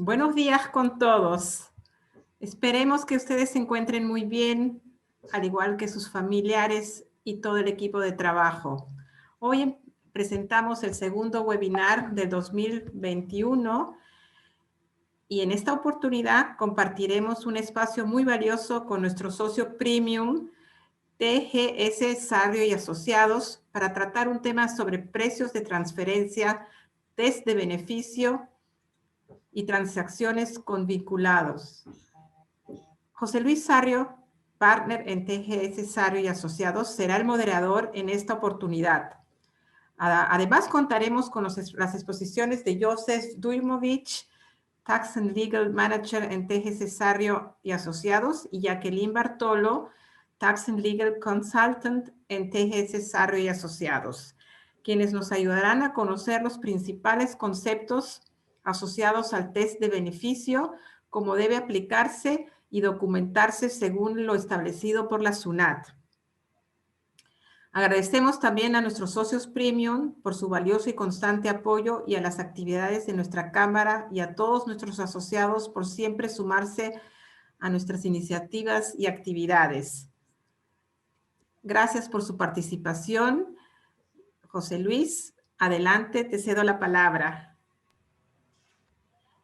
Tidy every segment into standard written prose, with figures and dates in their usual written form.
Buenos días con todos. Esperemos que ustedes se encuentren muy bien, al igual que sus familiares y todo el equipo de trabajo. Hoy presentamos el segundo webinar del 2021 y en esta oportunidad compartiremos un espacio muy valioso con nuestro socio premium TGS Sarrio y Asociados para tratar un tema sobre precios de transferencia, test de beneficio y transacciones con vinculados. José Luis Sarrio, partner en TGS Sarrio y Asociados, será el moderador en esta oportunidad. Además, contaremos con las exposiciones de Joseph Dujmovic, Tax and Legal Manager en TGS Sarrio y Asociados, y Jacqueline Bartolo, Tax and Legal Consultant en TGS Sarrio y Asociados, quienes nos ayudarán a conocer los principales conceptos asociados al test de beneficio, cómo debe aplicarse y documentarse según lo establecido por la SUNAT. Agradecemos también a nuestros socios premium por su valioso y constante apoyo y a las actividades de nuestra Cámara y a todos nuestros asociados por siempre sumarse a nuestras iniciativas y actividades. Gracias por su participación. José Luis, adelante, te cedo la palabra.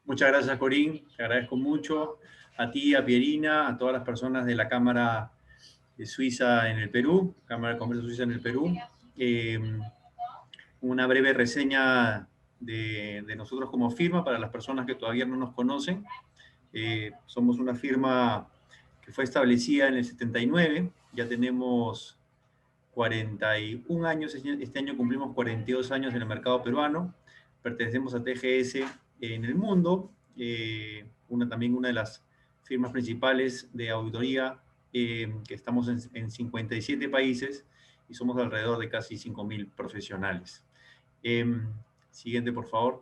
Muchas gracias, Corín. Te agradezco mucho a ti, a Pierina, a todas las personas de la Cámara de Suiza en el Perú, Cámara de Comercio Suiza en el Perú. Una breve reseña de nosotros como firma para las personas que todavía no nos conocen. Somos una firma que fue establecida en el 79, ya tenemos 41 años, este año cumplimos 42 años en el mercado peruano, pertenecemos a TGS en el mundo, también una de las firmas principales de auditoría, que estamos en 57 países y somos alrededor de casi 5.000 profesionales. Siguiente, por favor.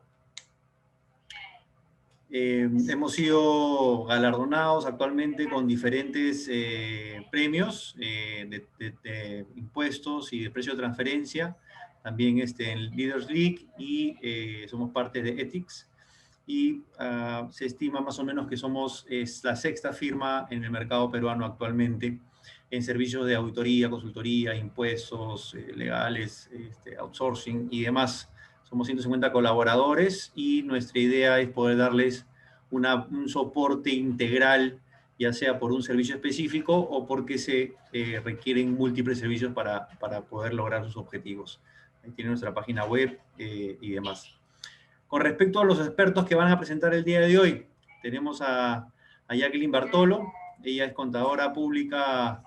Hemos sido galardonados actualmente con diferentes premios de impuestos y de precio de transferencia, también en Leaders League, y somos parte de Ethics, y se estima más o menos que somos la sexta firma en el mercado peruano actualmente en servicios de auditoría, consultoría, impuestos, legales, outsourcing y demás. Somos 150 colaboradores y nuestra idea es poder darles un soporte integral, ya sea por un servicio específico o porque se requieren múltiples servicios para poder lograr sus objetivos. Ahí tiene nuestra página web y demás. Con respecto a los expertos que van a presentar el día de hoy, tenemos a Jacqueline Bartolo. Ella es contadora pública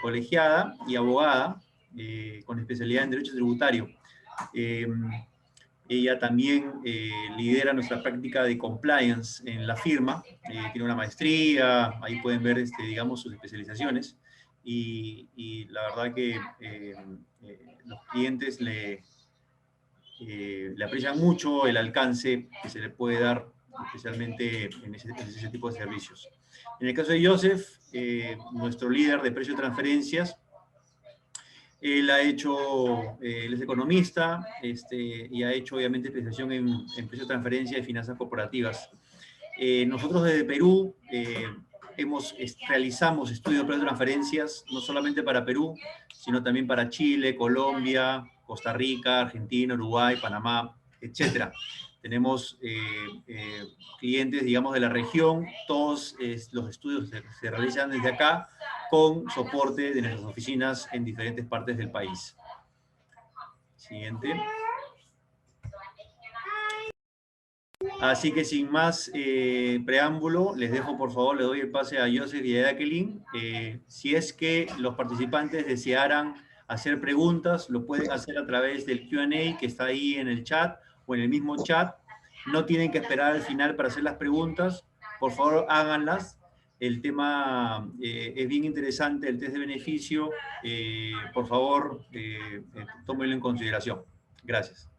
colegiada y abogada con especialidad en Derecho Tributario. Ella también lidera nuestra práctica de compliance en la firma. Tiene una maestría, ahí pueden ver, digamos, sus especializaciones. Y la verdad que los clientes le aprecian mucho el alcance que se le puede dar, especialmente en ese tipo de servicios. En el caso de Joseph, nuestro líder de precio de transferencias, él es economista y ha hecho obviamente especialización en precio de transferencia y finanzas corporativas. Nosotros desde Perú realizamos estudios de precios de transferencias, no solamente para Perú, sino también para Chile, Colombia, Costa Rica, Argentina, Uruguay, Panamá, etc. Tenemos clientes, digamos, de la región. Todos los estudios se realizan desde acá con soporte de nuestras oficinas en diferentes partes del país. Siguiente. Así que sin más preámbulo, les dejo, por favor, le doy el pase a Joseph y a Jacqueline. Si es que los participantes desearan hacer preguntas, lo pueden hacer a través del Q&A que está ahí en el chat o en el mismo chat. No tienen que esperar al final para hacer las preguntas. Por favor, háganlas. El tema es bien interesante, el test de beneficio. Por favor, tómenlo en consideración. Gracias.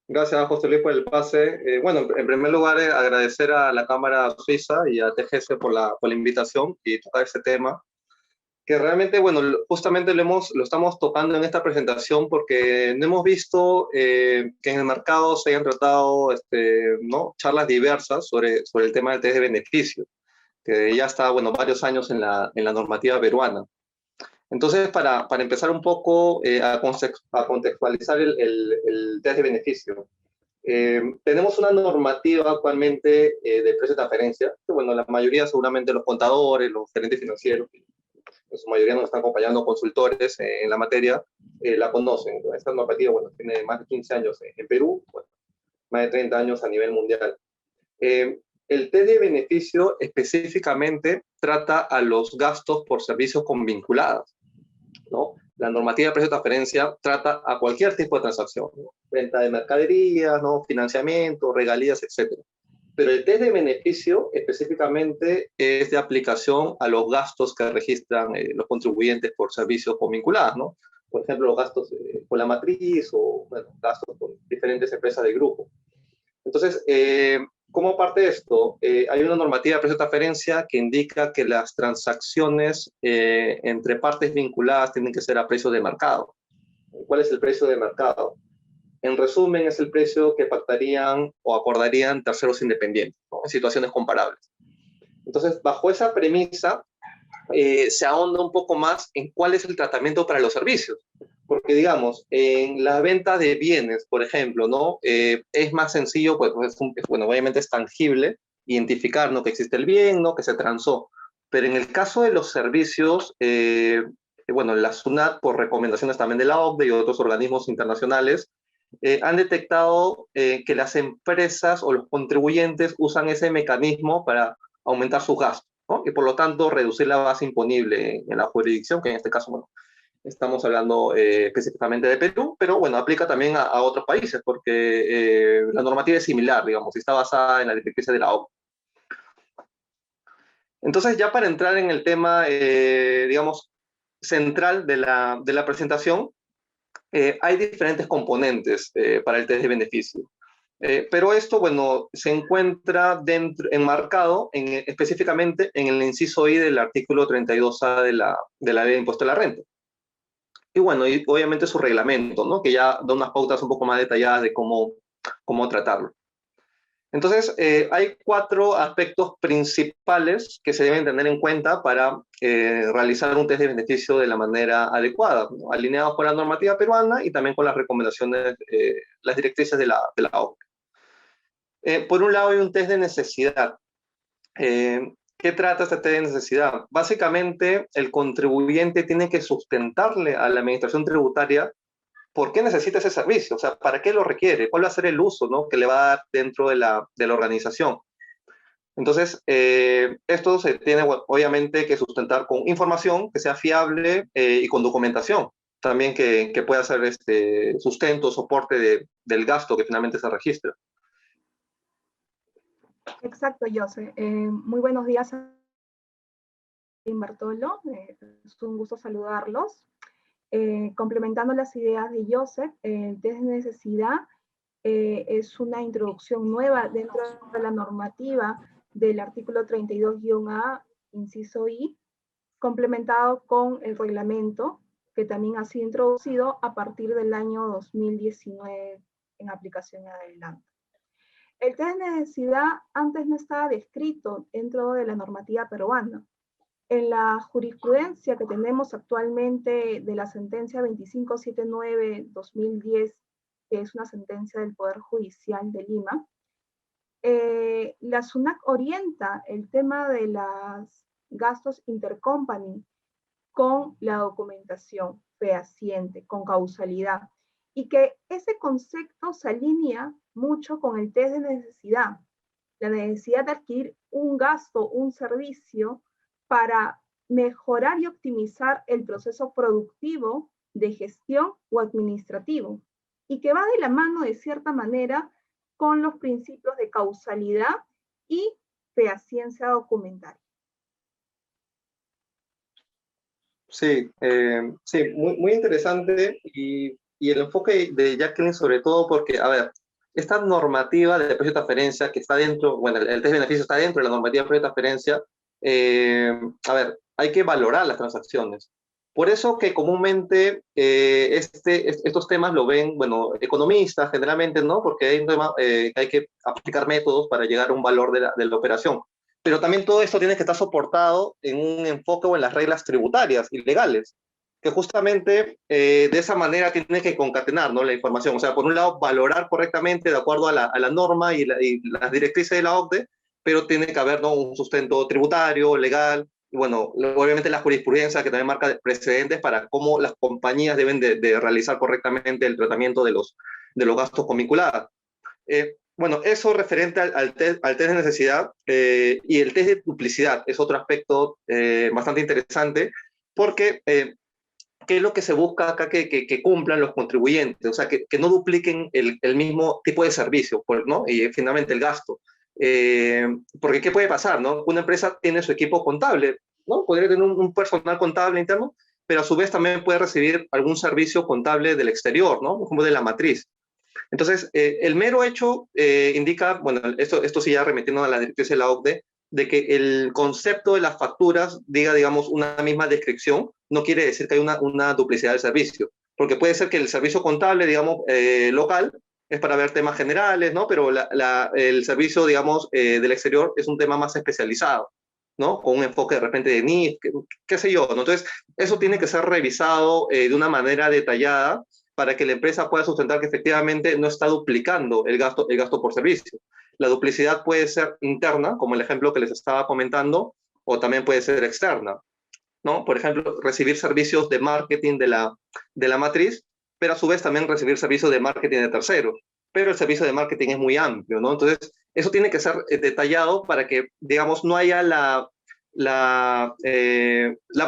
Gracias, José Luis, por el pase. Bueno, en primer lugar, agradecer a la Cámara Suiza y a TGS por la invitación y tocar este tema. que realmente, bueno, justamente lo estamos tocando en esta presentación porque no hemos visto que en el mercado se hayan tratado ¿no? charlas diversas sobre el tema del test de beneficio, que ya está, bueno, varios años en la normativa peruana. Entonces, para empezar un poco a contextualizar el test de beneficio, tenemos una normativa actualmente de precio de transferencia, que, bueno, la mayoría seguramente los contadores, los gerentes financieros, en su mayoría nos están acompañando consultores en la materia, la conocen. Entonces, esta normativa, bueno, tiene más de 15 años en Perú, bueno, más de 30 años a nivel mundial. El test de beneficio específicamente trata a los gastos por servicios con vinculadas, ¿no? La normativa de precio de transferencia trata a cualquier tipo de transacción, ¿no? Venta de mercaderías, ¿no? Financiamiento, regalías, etc. Pero el test de beneficio específicamente es de aplicación a los gastos que registran los contribuyentes por servicios con vinculadas, ¿no? Por ejemplo, los gastos con la matriz o, bueno, gastos con diferentes empresas del grupo. Entonces, como parte de esto, hay una normativa de precio de transferencia que indica que las transacciones entre partes vinculadas tienen que ser a precio de mercado. ¿Cuál es el precio de mercado? En resumen, es el precio que pactarían o acordarían terceros independientes, ¿no? En situaciones comparables. Entonces, bajo esa premisa, se ahonda un poco más en cuál es el tratamiento para los servicios. Porque, digamos, en la venta de bienes, por ejemplo, ¿no? Es más sencillo, pues, bueno, obviamente es tangible, identificar, ¿no? Que existe el bien, ¿no? Que se transó. Pero en el caso de los servicios, bueno, la SUNAT, por recomendaciones también de la OCDE y otros organismos internacionales, han detectado que las empresas o los contribuyentes usan ese mecanismo para aumentar sus gastos, ¿no? Y por lo tanto reducir la base imponible en la jurisdicción, que en este caso, bueno, estamos hablando específicamente de Perú, pero bueno, aplica también a otros países, porque la normativa es similar, digamos, y está basada en la directrices de la OCDE. Entonces, ya para entrar en el tema, digamos, central de la presentación, hay diferentes componentes para el test de beneficio. Pero esto, bueno, se encuentra enmarcado específicamente en el inciso I del artículo 32A de la Ley de Impuesto a la Renta. Y bueno, y obviamente su reglamento, ¿no? Que ya da unas pautas un poco más detalladas de cómo tratarlo. Entonces, hay 4 aspectos principales que se deben tener en cuenta para realizar un test de beneficio de la manera adecuada, ¿no? Alineados con la normativa peruana y también con las recomendaciones, las directrices de la OCDE. Por un lado, hay un test de necesidad. ¿Qué trata este test de necesidad? Básicamente, el contribuyente tiene que sustentarle a la administración tributaria por qué necesita ese servicio, o sea, para qué lo requiere, cuál va a ser el uso, ¿no? Que le va a dar dentro de la organización. Entonces, esto se tiene, bueno, obviamente que sustentar con información que sea fiable y con documentación, también que pueda ser sustento, soporte del gasto que finalmente se registra. Exacto, José. Muy buenos días, Bartolo. Es un gusto saludarlos. Complementando las ideas de Joseph, el test de necesidad es una introducción nueva dentro de la normativa del artículo 32-A, inciso I, complementado con el reglamento, que también ha sido introducido a partir del año 2019 en aplicación adelante. El test de necesidad antes no estaba descrito dentro de la normativa peruana. En la jurisprudencia que tenemos actualmente de la sentencia 2579-2010, que es una sentencia del Poder Judicial de Lima, la SUNAT orienta el tema de los gastos intercompany con la documentación fehaciente, con causalidad, y que ese concepto se alinea mucho con el test de necesidad, la necesidad de adquirir un gasto, un servicio, para mejorar y optimizar el proceso productivo, de gestión o administrativo, y que va de la mano de cierta manera con los principios de causalidad y fehaciencia documentaria. Sí, sí, muy interesante y el enfoque de Jacqueline sobre todo porque, a ver, esta normativa de precio de transferencia que está dentro, bueno, el test de beneficio está dentro de la normativa de precio de transferencia, a ver, hay que valorar las transacciones. Por eso que comúnmente estos temas lo ven, bueno, economistas generalmente, ¿no? Porque hay, un tema, hay que aplicar métodos para llegar a un valor de la operación. Pero también todo esto tiene que estar soportado en un enfoque o en las reglas tributarias y legales, que justamente de esa manera tiene que concatenar, ¿no?, la información. O sea, por un lado, valorar correctamente de acuerdo a la norma y las directrices de la OCDE, pero tiene que haber, ¿no?, un sustento tributario, legal, y bueno, obviamente la jurisprudencia que también marca precedentes para cómo las compañías deben de realizar correctamente el tratamiento de los gastos con vinculada. Bueno, eso referente al test de necesidad, y el test de duplicidad es otro aspecto bastante interesante, porque ¿qué es lo que se busca acá que cumplan los contribuyentes? O sea, que no dupliquen el mismo tipo de servicio, ¿no? Y finalmente el gasto. Porque ¿qué puede pasar, no? Una empresa tiene su equipo contable, ¿no? Podría tener un personal contable interno, pero a su vez también puede recibir algún servicio contable del exterior, ¿no? Como de la matriz. Entonces, el mero hecho indica, bueno, esto sí ya remitiendo a la directriz de la OCDE, de que el concepto de las facturas diga, digamos, una misma descripción, no quiere decir que hay una duplicidad del servicio, porque puede ser que el servicio contable, digamos, local, es para ver temas generales, ¿no? Pero el servicio, digamos, del exterior es un tema más especializado, ¿no? Con un enfoque de repente de NIF, qué sé yo, ¿no? Entonces, eso tiene que ser revisado de una manera detallada para que la empresa pueda sustentar que efectivamente no está duplicando el gasto por servicio. La duplicidad puede ser interna, como el ejemplo que les estaba comentando, o también puede ser externa, ¿no? Por ejemplo, recibir servicios de marketing de la matriz, pero a su vez también recibir servicios de marketing de terceros. Pero el servicio de marketing es muy amplio, ¿no? Entonces, eso tiene que ser detallado para que, digamos, no haya la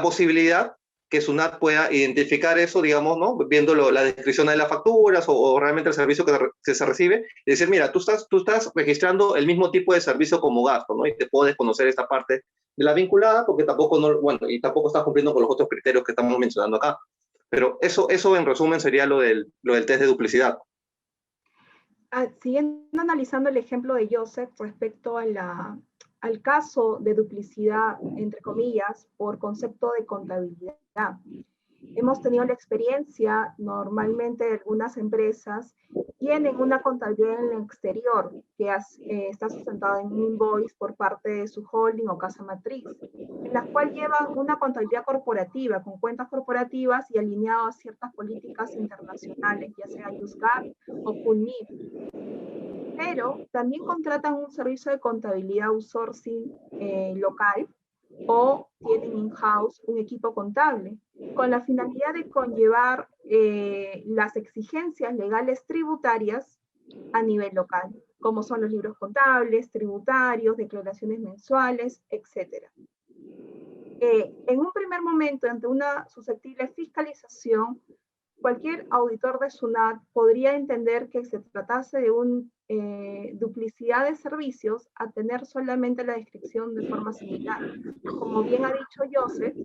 posibilidad que SUNAT pueda identificar eso, digamos, ¿no? Viendo la descripción de las facturas o realmente el servicio que se recibe, y decir, mira, tú estás registrando el mismo tipo de servicio como gasto, ¿no? Y te puedo desconocer esta parte de la vinculada porque tampoco, y tampoco estás cumpliendo con los otros criterios que estamos mencionando acá. Pero eso en resumen sería lo del test de duplicidad. Siguiendo analizando el ejemplo de Joseph respecto al caso de duplicidad, entre comillas, por concepto de contabilidad. Hemos tenido la experiencia, normalmente algunas empresas tienen una contabilidad en el exterior que está sustentada en un invoice por parte de su holding o casa matriz, en la cual llevan una contabilidad corporativa, con cuentas corporativas y alineado a ciertas políticas internacionales, ya sea USGAP o CUNIP. Pero también contratan un servicio de contabilidad outsourcing local o tienen in-house un equipo contable, con la finalidad de conllevar las exigencias legales tributarias a nivel local, como son los libros contables, tributarios, declaraciones mensuales, etc. En un primer momento, ante una susceptible fiscalización, cualquier auditor de SUNAT podría entender que se tratase de una duplicidad de servicios a tener solamente la descripción de forma similar. Como bien ha dicho Joseph,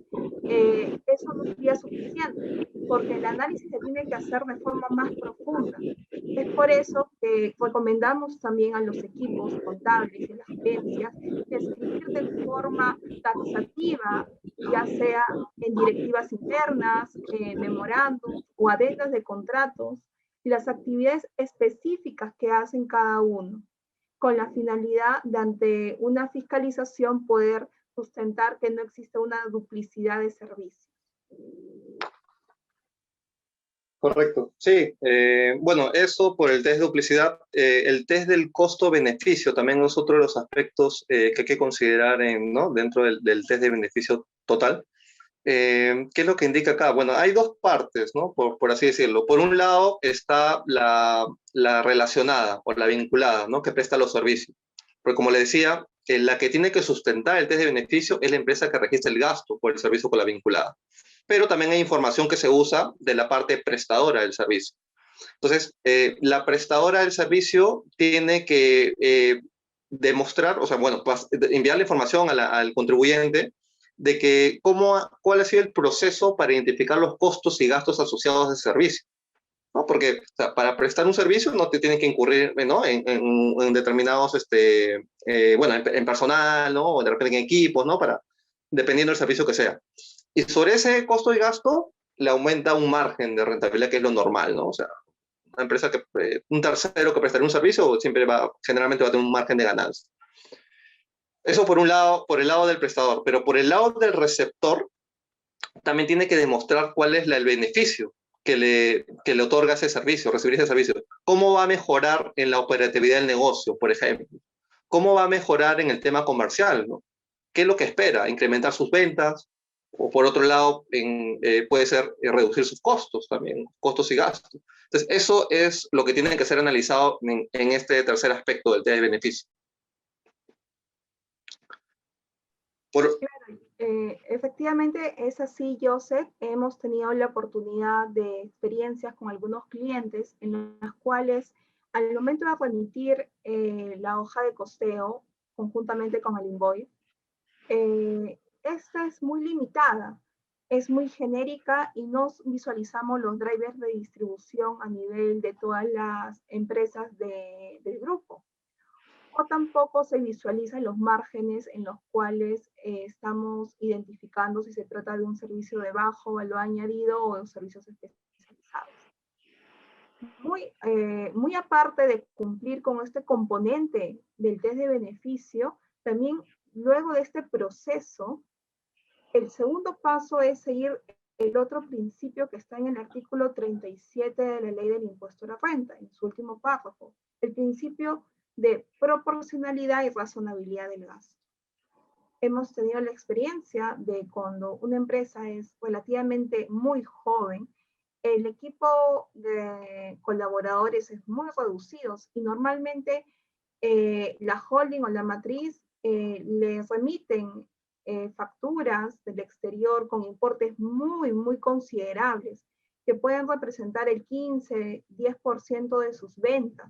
eso no sería suficiente, porque el análisis se tiene que hacer de forma más profunda. Es por eso que recomendamos también a los equipos contables y las gerencias escribir de forma taxativa, ya sea en directivas internas, memorándum o adendas de contratos, y las actividades específicas que hacen cada uno, con la finalidad de ante una fiscalización poder sustentar que no existe una duplicidad de servicios. Correcto, sí. Bueno, eso por el test de duplicidad. El test del costo-beneficio también es otro de los aspectos que hay que considerar ¿no?, dentro del test de beneficio total. ¿Qué es lo que indica acá? Bueno, hay dos partes, ¿no?, por así decirlo. Por un lado está la relacionada o la vinculada, ¿no?, que presta los servicios. Porque como le decía, la que tiene que sustentar el test de beneficio es la empresa que registra el gasto por el servicio con la vinculada. Pero también hay información que se usa de la parte prestadora del servicio. Entonces, la prestadora del servicio tiene que demostrar, o sea, bueno, enviar la información al contribuyente de que cuál ha sido el proceso para identificar los costos y gastos asociados al servicio, ¿no? Porque o sea, para prestar un servicio no te tienen que incurrir, ¿no?, en determinados, bueno, en personal, ¿no?, o de repente en equipos, ¿no?, dependiendo del servicio que sea. Y sobre ese costo y gasto, le aumenta un margen de rentabilidad, que es lo normal, ¿no? O sea, una empresa un tercero que prestaría un servicio siempre generalmente va a tener un margen de ganancia. Eso por un lado, por el lado del prestador, pero por el lado del receptor, también tiene que demostrar cuál es el beneficio que le otorga ese servicio, recibir ese servicio. ¿Cómo va a mejorar en la operatividad del negocio, por ejemplo? ¿Cómo va a mejorar en el tema comercial, ¿no? ¿Qué es lo que espera? ¿Incrementar sus ventas? O por otro lado, puede ser reducir sus costos también, costos y gastos. Entonces, eso es lo que tiene que ser analizado en este tercer aspecto del test de beneficio. Efectivamente, es así, Joseph. Hemos tenido la oportunidad de experiencias con algunos clientes en las cuales al momento de remitir la hoja de costeo conjuntamente con el invoice, esta es muy limitada, es muy genérica y no visualizamos los drivers de distribución a nivel de todas las empresas del grupo. O tampoco se visualizan los márgenes en los cuales estamos identificando si se trata de un servicio de bajo valor añadido o de servicios especializados. Muy aparte de cumplir con este componente del test de beneficio, también luego de este proceso, el segundo paso es seguir el otro principio que está en el artículo 37 de la Ley del Impuesto a la Renta, en su último párrafo, el principio de proporcionalidad y razonabilidad del gasto. Hemos tenido la experiencia de cuando una empresa es relativamente muy joven, el equipo de colaboradores es muy reducido y normalmente la holding o la matriz le remiten facturas del exterior con importes muy considerables que pueden representar el 15-10% de sus ventas.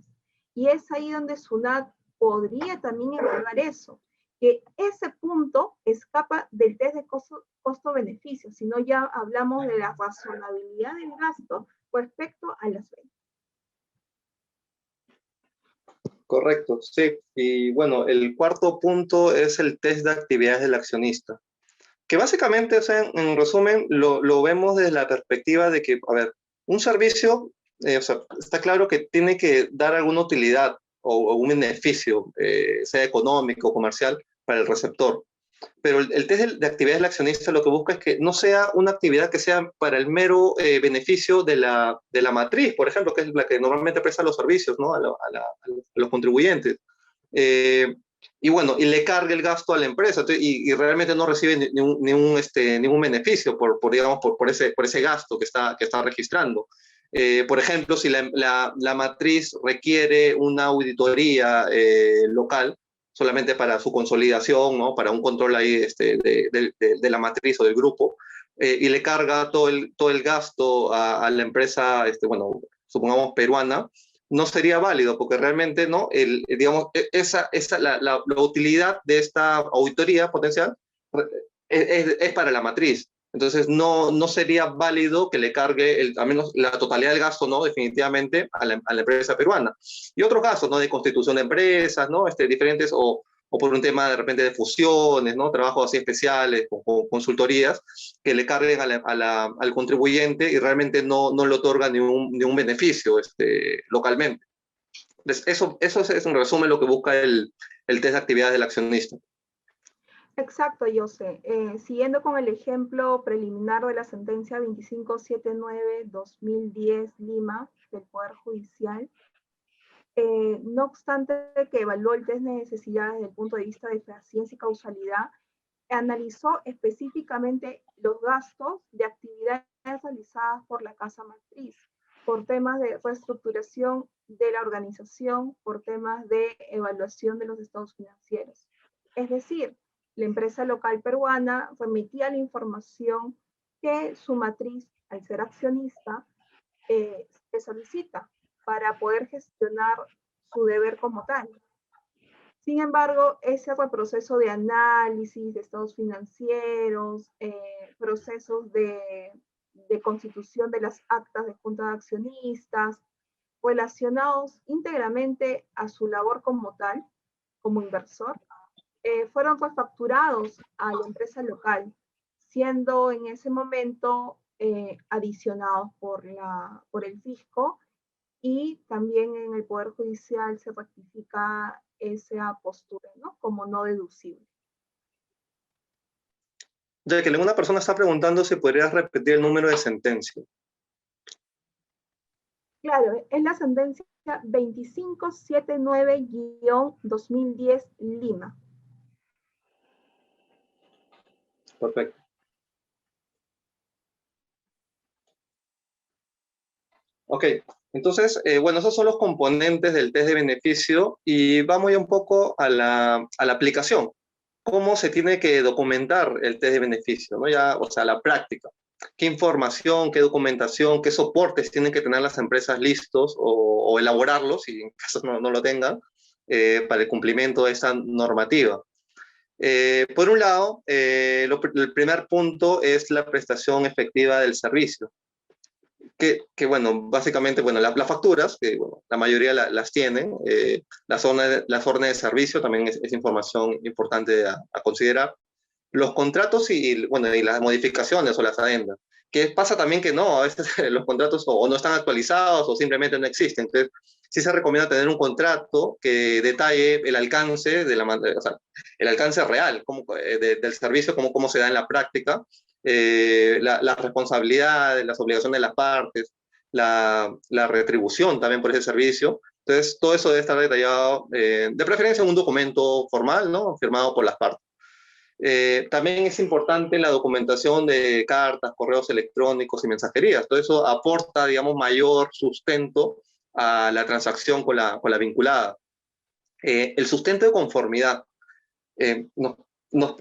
Y es ahí donde SUNAT podría también evaluar eso, que ese punto escapa del test de costo-beneficio, sino ya hablamos de la razonabilidad del gasto respecto a las ventas. Correcto, sí. Y bueno, el cuarto punto es el test de actividades del accionista, que básicamente, o sea, en resumen, lo vemos desde la perspectiva de que, a ver, un servicio, o sea, está claro que tiene que dar alguna utilidad o un beneficio, sea económico, comercial, para el receptor. Pero el test de actividades del accionista lo que busca es que no sea una actividad que sea para el mero beneficio de la matriz, por ejemplo, que es la que normalmente presta los servicios, ¿no? a los contribuyentes. Y bueno, y le cargue el gasto a la empresa y realmente no recibe ningún beneficio por ese gasto que está registrando. Por ejemplo, si la matriz requiere una auditoría local, solamente para su consolidación, ¿no? Para un control ahí de la matriz o del grupo, y le carga todo el gasto a la empresa, bueno, supongamos peruana, no sería válido, porque realmente, ¿no? Digamos, la utilidad de esta auditoría potencial es para la matriz. Entonces, no sería válido que le cargue al menos la totalidad del gasto, ¿no? Definitivamente a la empresa peruana. Y otros gastos, ¿no? De constitución de empresas, ¿no? Diferentes, o por un tema de repente de fusiones, ¿no? Trabajos así especiales, o consultorías, que le carguen al contribuyente y realmente no le otorgan ningún beneficio localmente. Entonces, eso es en resumen lo que busca el test de actividades del accionista. Exacto, José. Siguiendo con el ejemplo preliminar de la sentencia 2579-2010 Lima del Poder Judicial, no obstante que evaluó el test de necesidad desde el punto de vista de ciencia y causalidad, analizó específicamente los gastos de actividades realizadas por la casa matriz, por temas de reestructuración de la organización, por temas de evaluación de los estados financieros. Es decir, la empresa local peruana remitía la información que su matriz, al ser accionista, se solicita para poder gestionar su deber como tal. Sin embargo, ese proceso de análisis de estados financieros, procesos de constitución de las actas de junta de accionistas, relacionados íntegramente a su labor como tal, como inversor, fueron refacturados a la empresa local, siendo en ese momento adicionados por el fisco, y también en el Poder Judicial se rectifica esa postura, ¿no? Como no deducible. Jacqueline, una persona está preguntando si podrías repetir el número de sentencia. Claro, es la sentencia 2579-2010 Lima. Perfecto. Ok, entonces, bueno, esos son los componentes del test de beneficio y vamos ya un poco a la aplicación. ¿Cómo se tiene que documentar el test de beneficio, ¿no? Ya, o sea, la práctica. ¿Qué información, qué documentación, qué soportes tienen que tener las empresas listos o elaborarlos, si en caso no lo tengan, para el cumplimiento de esta normativa? Por un lado, el primer punto es la prestación efectiva del servicio. Que bueno, básicamente, bueno, las facturas, que bueno, la mayoría las tienen, las órdenes de servicio también es información importante a considerar. Los contratos bueno, y las modificaciones o las adendas. Que pasa también que no, a veces los contratos o no están actualizados o simplemente no existen. Entonces, sí se recomienda tener un contrato que detalle el alcance, o sea, el alcance real del servicio, cómo se da en la práctica, las responsabilidades, las obligaciones de las partes, la retribución también por ese servicio. Entonces, todo eso debe estar detallado, de preferencia en un documento formal, ¿no? Firmado por las partes. También es importante la documentación de cartas, correos electrónicos y mensajerías. Todo eso aporta, digamos, mayor sustento a la transacción con la vinculada. El sustento de conformidad.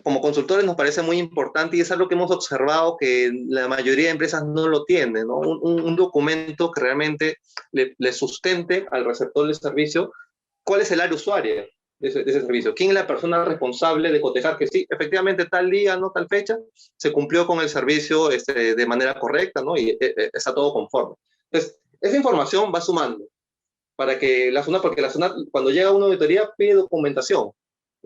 Como consultores nos parece muy importante y es algo que hemos observado que la mayoría de empresas no lo tienen, ¿no? Un documento que realmente le sustente al receptor del servicio cuál es el área usuaria de ese servicio. ¿Quién es la persona responsable de cotejar que sí, efectivamente tal día, no tal fecha, se cumplió con el servicio de manera correcta, ¿no? Y está todo conforme. Entonces, esa información va sumando para que porque la SUNAT, cuando llega a una auditoría, pide documentación.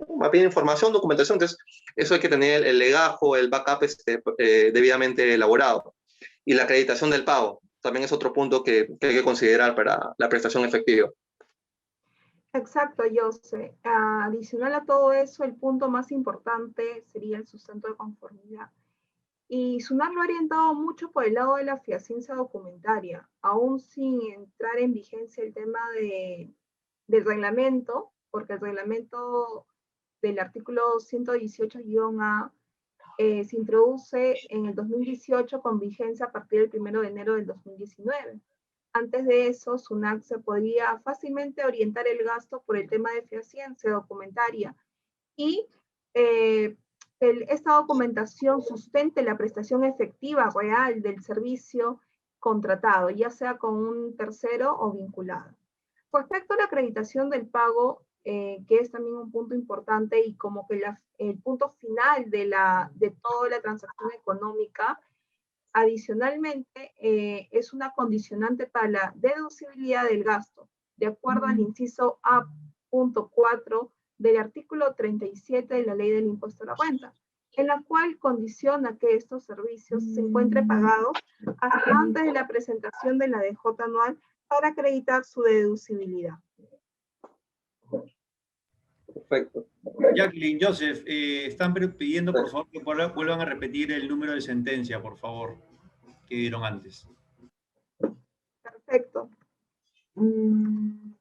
Va a pedir información, documentación, entonces eso hay que tener el legajo, el backup debidamente elaborado. Y la acreditación del pago también es otro punto que hay que considerar para la prestación efectiva. Exacto, Jose. Adicional a todo eso, el punto más importante sería el sustento de conformidad. Y SUNAT lo ha orientado mucho por el lado de la fehaciiencia documentaria, aún sin entrar en vigencia el tema del reglamento, porque el reglamento del artículo 118-A se introduce en el 2018 con vigencia a partir del 1 de enero del 2019. Antes de eso, SUNAT se podría fácilmente orientar el gasto por el tema de fehaciiencia documentaria y esta documentación sustente la prestación efectiva real del servicio contratado, ya sea con un tercero o vinculado. Respecto a la acreditación del pago, que es también un punto importante y como que el punto final de toda la transacción económica, adicionalmente, es una condicionante para la deducibilidad del gasto, de acuerdo al inciso A.4 del artículo 37 de la Ley del Impuesto a la Renta, en la cual condiciona que estos servicios se encuentren pagados hasta antes de la presentación de la DJ anual para acreditar su deducibilidad. Perfecto. Jacqueline, Joseph, están pidiendo por favor que vuelvan a repetir el número de sentencia, por favor, que dieron antes. Perfecto. No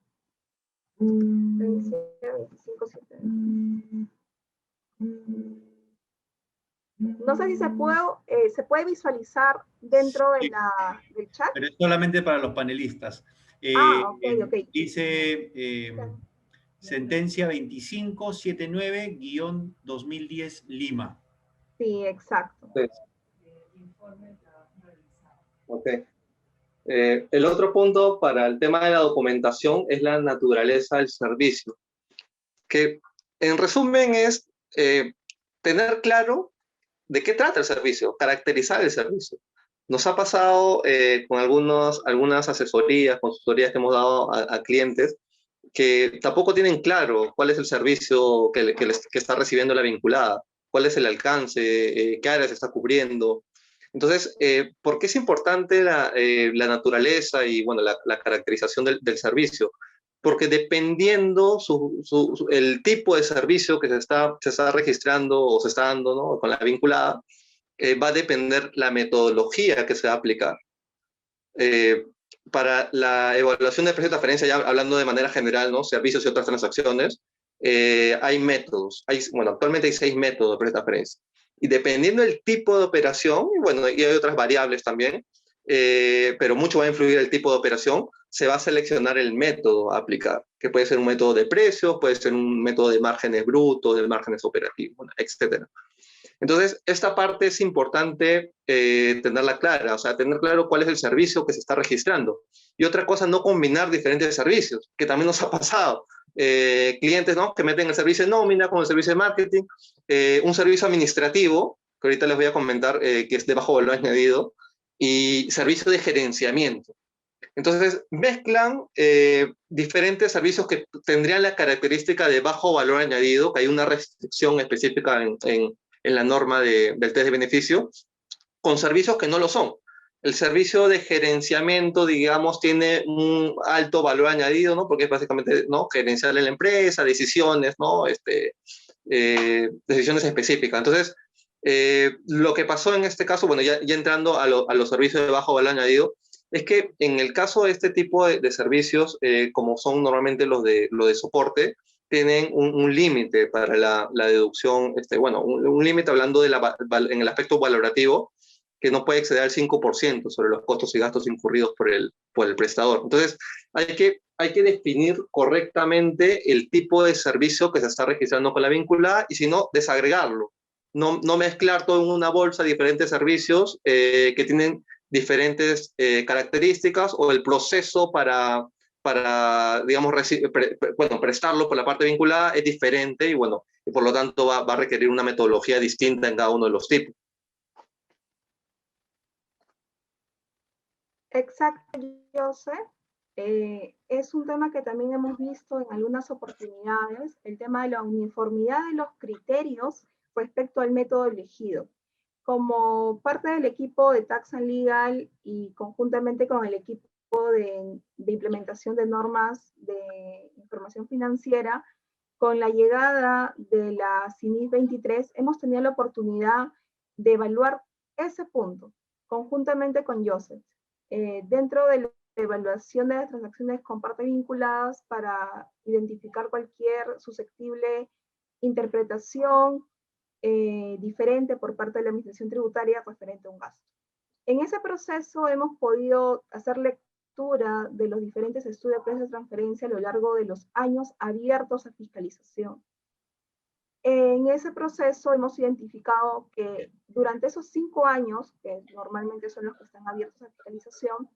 sé si se puede visualizar dentro de del chat. Pero es solamente para los panelistas. Ok. Dice sentencia 2579-2010 Lima. Sí, exacto. Sí. Ok. El otro punto para el tema de la documentación es la naturaleza del servicio, que en resumen es tener claro de qué trata el servicio, caracterizar el servicio. Nos ha pasado con algunas asesorías, consultorías que hemos dado a clientes, que tampoco tienen claro cuál es el servicio que está recibiendo la vinculada, cuál es el alcance, qué áreas está cubriendo. Entonces, ¿por qué es importante la naturaleza y bueno, la caracterización del servicio? Porque dependiendo el tipo de servicio que se está registrando o se está dando, ¿no?, con la vinculada, va a depender la metodología que se va a aplicar. Para la evaluación de precio de transferencia, ya hablando de manera general, ¿no?, servicios y otras transacciones, hay métodos. Bueno, actualmente hay 6 métodos de precio de transferencia. Y dependiendo del tipo de operación, y bueno, y hay otras variables también, pero mucho va a influir el tipo de operación, se va a seleccionar el método a aplicar, que puede ser un método de precios, puede ser un método de márgenes brutos, de márgenes operativos, etc. Entonces, esta parte es importante tenerla clara, o sea, tener claro cuál es el servicio que se está registrando. Y otra cosa, no combinar diferentes servicios, que también nos ha pasado. Clientes, ¿no?, que meten el servicio de nómina con el servicio de marketing, un servicio administrativo, que ahorita les voy a comentar, que es de bajo valor añadido, y servicio de gerenciamiento. Entonces, mezclan diferentes servicios que tendrían la característica de bajo valor añadido, que hay una restricción específica en la norma del test de beneficio, con servicios que no lo son. El servicio de gerenciamiento, digamos, tiene un alto valor añadido, ¿no?, porque es básicamente, ¿no?, gerenciar la empresa, decisiones, ¿no?, decisiones específicas. Entonces, lo que pasó en este caso, bueno, ya entrando a los servicios de bajo valor añadido, es que en el caso de este tipo de servicios, como son normalmente los de soporte, tienen un límite para la deducción, bueno, un límite hablando en el aspecto valorativo, que no puede exceder al 5% sobre los costos y gastos incurridos por el prestador. Entonces, hay que definir correctamente el tipo de servicio que se está registrando con la vinculada y, si no, desagregarlo. No mezclar todo en una bolsa diferentes servicios que tienen diferentes características, o el proceso para digamos, prestarlo por la parte vinculada es diferente, y bueno, y por lo tanto va a requerir una metodología distinta en cada uno de los tipos. Exacto, José. Es un tema que también hemos visto en algunas oportunidades, el tema de la uniformidad de los criterios respecto al método elegido. Como parte del equipo de Tax and Legal y conjuntamente con el equipo de implementación de normas de información financiera, con la llegada de la CINIS 23, hemos tenido la oportunidad de evaluar ese punto, conjuntamente con Joseph, dentro de la evaluación de las transacciones con partes vinculadas, para identificar cualquier susceptible interpretación diferente por parte de la administración tributaria referente a un gasto. En ese proceso hemos podido hacer lectura de los diferentes estudios de precios de transferencia a lo largo de los años abiertos a fiscalización. En ese proceso hemos identificado que durante esos 5 años, que normalmente son los que están abiertos a fiscalización,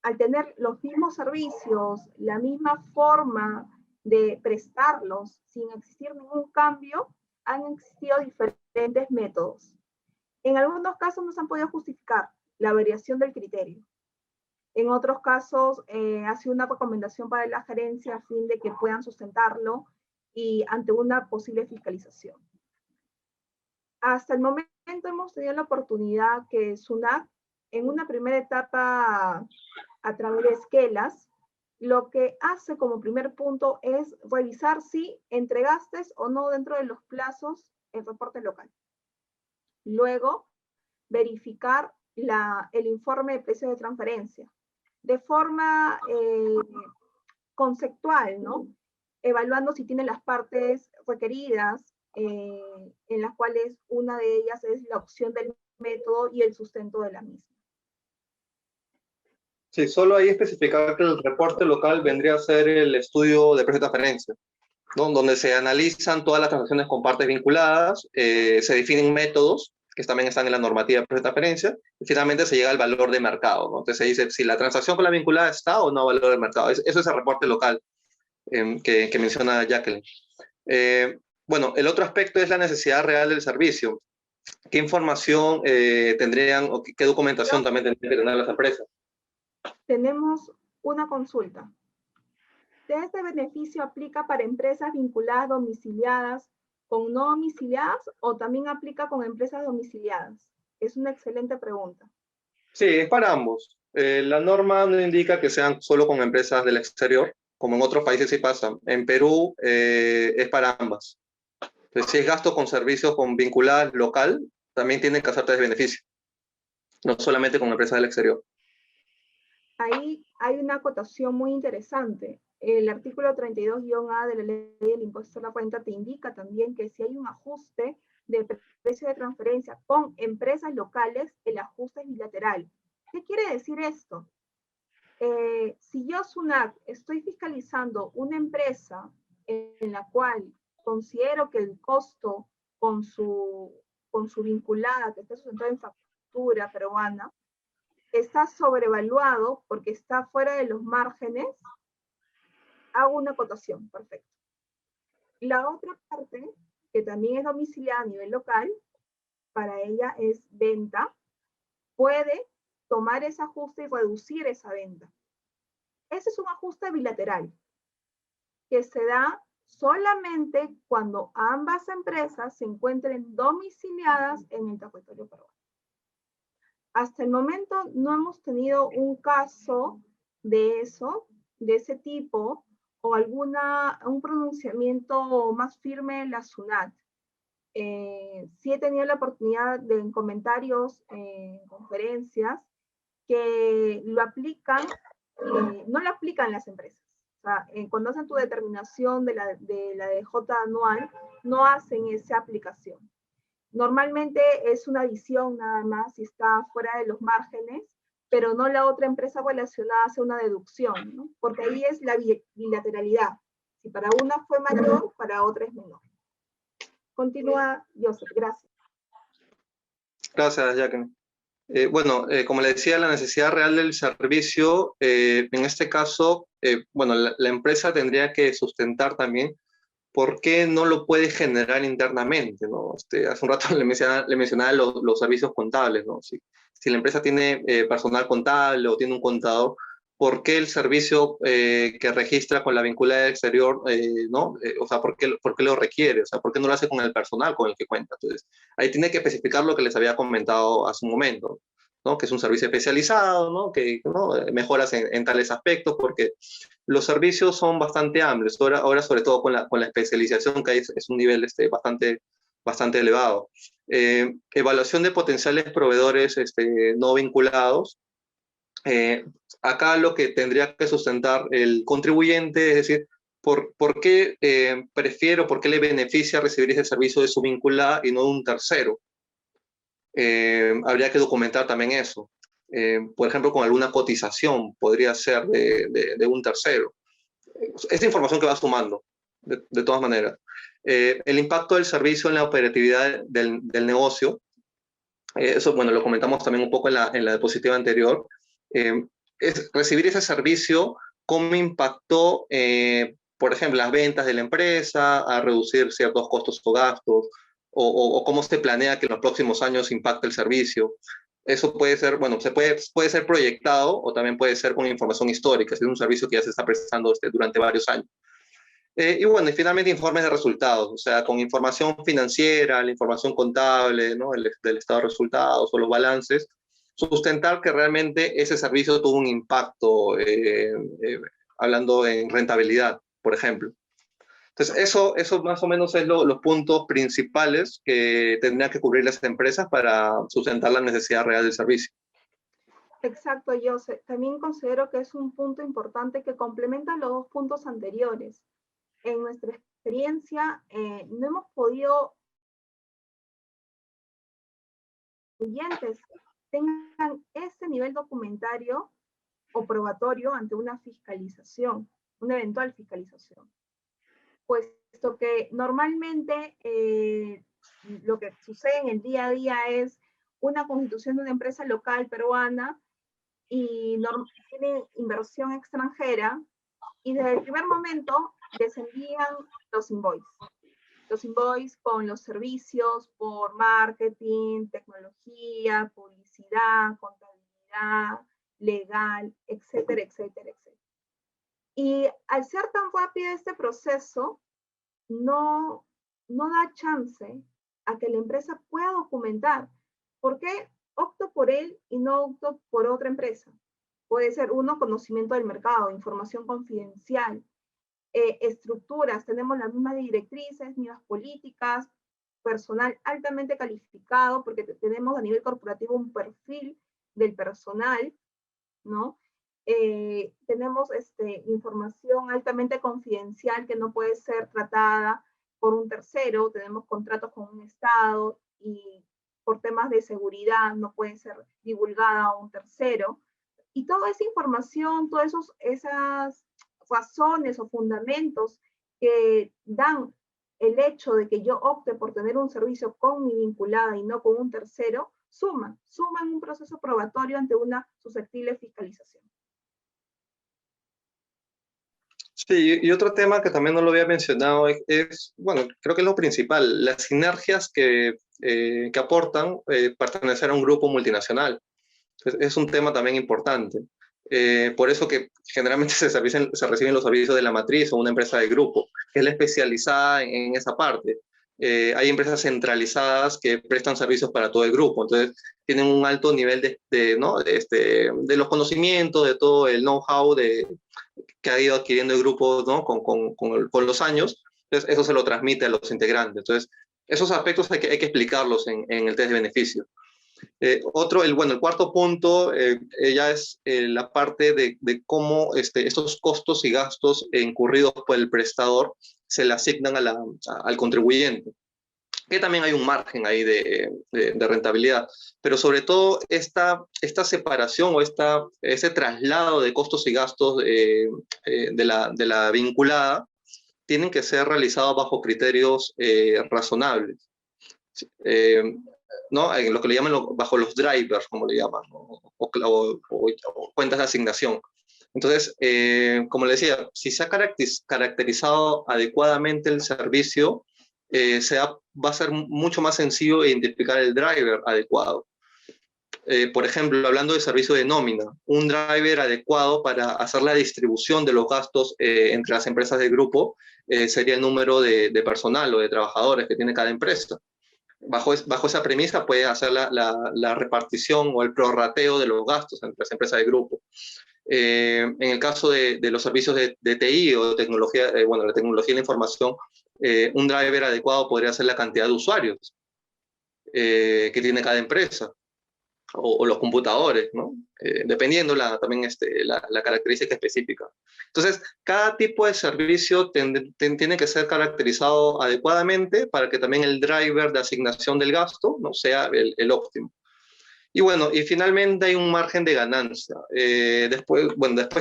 al tener los mismos servicios, la misma forma de prestarlos sin existir ningún cambio, han existido diferentes métodos. En algunos casos no se han podido justificar la variación del criterio. En otros casos ha sido una recomendación para la gerencia a fin de que puedan sustentarlo y ante una posible fiscalización. Hasta el momento hemos tenido la oportunidad que SUNAT, en una primera etapa a través de esquelas, lo que hace como primer punto es revisar si entregaste o no dentro de los plazos el reporte local. Luego, verificar el informe de precios de transferencia de forma conceptual, ¿no? Evaluando si tiene las partes requeridas, en las cuales una de ellas es la opción del método y el sustento de la misma. Sí, solo ahí especificar que el reporte local vendría a ser el estudio de precio de transferencia, ¿no?, donde se analizan todas las transacciones con partes vinculadas, se definen métodos que también están en la normativa de precio de transferencia, y finalmente se llega al valor de mercado, ¿no? Entonces se dice si la transacción con la vinculada está o no valor de mercado. Eso es el reporte local que menciona Jacqueline. Bueno, el otro aspecto es la necesidad real del servicio. ¿Qué información tendrían o qué documentación también tendrían que tener las empresas? tenemos una consulta. ¿Este beneficio aplica para empresas vinculadas domiciliadas con no domiciliadas o también aplica con empresas domiciliadas? Es una excelente pregunta. Sí, es para ambos. La norma no indica que sean solo con empresas del exterior, como en otros países sí pasa. En Perú es para ambas. Entonces, si es gasto con servicios con vinculadas local, también tienen que hacerte de beneficio, no solamente con empresas del exterior. Ahí hay una acotación muy interesante. El artículo 32-A de la ley del impuesto a la renta te indica también que si hay un ajuste de precio de transferencia con empresas locales, el ajuste es bilateral. ¿Qué quiere decir esto? Si yo, SUNAT, estoy fiscalizando una empresa en la cual considero que el costo con su vinculada, que está sustentada en factura peruana, está sobrevaluado porque está fuera de los márgenes, hago una acotación, perfecto. La otra parte, que también es domiciliada a nivel local, para ella es venta, puede tomar ese ajuste y reducir esa venta. Ese es un ajuste bilateral que se da solamente cuando ambas empresas se encuentren domiciliadas en el territorio peruano. Hasta el momento no hemos tenido un caso de eso, de ese tipo, o un pronunciamiento más firme en la SUNAT. Sí he tenido la oportunidad de en comentarios, en conferencias, que lo aplican, no lo aplican las empresas. O sea, cuando hacen tu determinación de la DJ anual, no hacen esa aplicación. Normalmente es una adición nada más si está fuera de los márgenes, pero no la otra empresa relacionada hace una deducción, ¿no? Porque ahí es la bilateralidad. Si para una fue mayor, para otra es menor. Continúa, Joseph, gracias. Gracias, Jacqueline. Bueno, como le decía, la necesidad real del servicio, en este caso, bueno, la empresa tendría que sustentar también por qué no lo puede generar internamente, ¿no? Hace un rato le mencionaba los servicios contables, ¿no? Si la empresa tiene personal contable o tiene un contador, ¿por qué el servicio que registra con la vinculada exterior, ¿no? O sea, ¿por qué lo requiere? O sea, ¿por qué no lo hace con el personal con el que cuenta? Entonces, ahí tiene que especificar lo que les había comentado hace un momento, ¿no? Que es un servicio especializado, ¿no? Que, ¿no? Mejoras en tales aspectos, porque los servicios son bastante amplios. Ahora sobre todo con la especialización que hay, es un nivel bastante elevado. Evaluación de potenciales proveedores no vinculados. Acá lo que tendría que sustentar el contribuyente, es decir, ¿por qué por qué le beneficia recibir ese servicio de su vinculada y no de un tercero? Habría que documentar también eso. Por ejemplo, con alguna cotización podría ser de un tercero. Esta información que va sumando, de todas maneras. El impacto del servicio en la operatividad del negocio, eso, bueno, lo comentamos también un poco en la diapositiva anterior. Es recibir ese servicio, cómo impactó, por ejemplo, las ventas de la empresa, a reducir ciertos costos o gastos, o cómo se planea que en los próximos años impacte el servicio. Eso puede ser, bueno, puede ser proyectado o también puede ser con información histórica, es un servicio que ya se está prestando durante varios años. Y bueno, y finalmente informes de resultados, o sea, con información financiera, la información contable, ¿no? Del estado de resultados o los balances, sustentar que realmente ese servicio tuvo un impacto, hablando en rentabilidad, por ejemplo. Entonces, eso más o menos es los puntos principales que tendrían que cubrir las empresas para sustentar la necesidad real del servicio. Exacto, Joseph. También considero que es un punto importante que complementa los dos puntos anteriores. En nuestra experiencia, no hemos podido que los clientes tengan ese nivel documentario o probatorio ante una fiscalización, una eventual fiscalización. Puesto que normalmente lo que sucede en el día a día es una constitución de una empresa local peruana y tiene inversión extranjera, y desde el primer momento les envían los invoices. Los invoices con los servicios por marketing, tecnología, publicidad, contabilidad, legal, etcétera, etcétera, etcétera. Y al ser tan rápido este proceso, no da chance a que la empresa pueda documentar. ¿Por qué opto por él y no opto por otra empresa? Puede ser uno, conocimiento del mercado, información confidencial, estructuras, tenemos las mismas directrices, mismas políticas, personal altamente calificado, porque tenemos a nivel corporativo un perfil del personal, ¿no? Tenemos información altamente confidencial que no puede ser tratada por un tercero, tenemos contratos con un Estado y por temas de seguridad no puede ser divulgada a un tercero. Y toda esa información, todas esas razones o fundamentos que dan el hecho de que yo opte por tener un servicio con mi vinculada y no con un tercero, suman un proceso probatorio ante una susceptible fiscalización. Sí, y otro tema que también no lo había mencionado es, bueno, creo que es lo principal, las sinergias que aportan pertenecer a un grupo multinacional. Es un tema también importante. Por eso que generalmente se reciben los avisos de la matriz o una empresa de grupo, que es la especializada en esa parte. Hay empresas centralizadas que prestan servicios para todo el grupo, entonces tienen un alto nivel de los conocimientos, de todo el know-how que ha ido adquiriendo el grupo, ¿no? con los años. Entonces eso se lo transmite a los integrantes. Entonces esos aspectos hay que explicarlos en el test de beneficio. El cuarto punto ya es la parte de cómo estos costos y gastos incurridos por el prestador se le asignan al contribuyente, que también hay un margen ahí de rentabilidad, pero sobre todo esta separación o ese traslado de costos y gastos de la vinculada tienen que ser realizados bajo criterios razonables. ¿No? En lo que le llaman bajo los drivers, como le llaman, o cuentas de asignación. Entonces, como le decía, si se ha caracterizado adecuadamente el servicio, va a ser mucho más sencillo identificar el driver adecuado. Por ejemplo, hablando de servicio de nómina, un driver adecuado para hacer la distribución de los gastos entre las empresas del grupo sería el número de personal o de trabajadores que tiene cada empresa. Bajo esa premisa puede hacer la repartición o el prorrateo de los gastos entre las empresas del grupo. En el caso de los servicios de TI o de tecnología, la tecnología y la información, un driver adecuado podría ser la cantidad de usuarios que tiene cada empresa o los computadores, ¿no? Dependiendo también la característica específica. Entonces, cada tipo de servicio tiene que ser caracterizado adecuadamente para que también el driver de asignación del gasto, ¿no? sea el óptimo. Y bueno, y finalmente hay un margen de ganancia. Después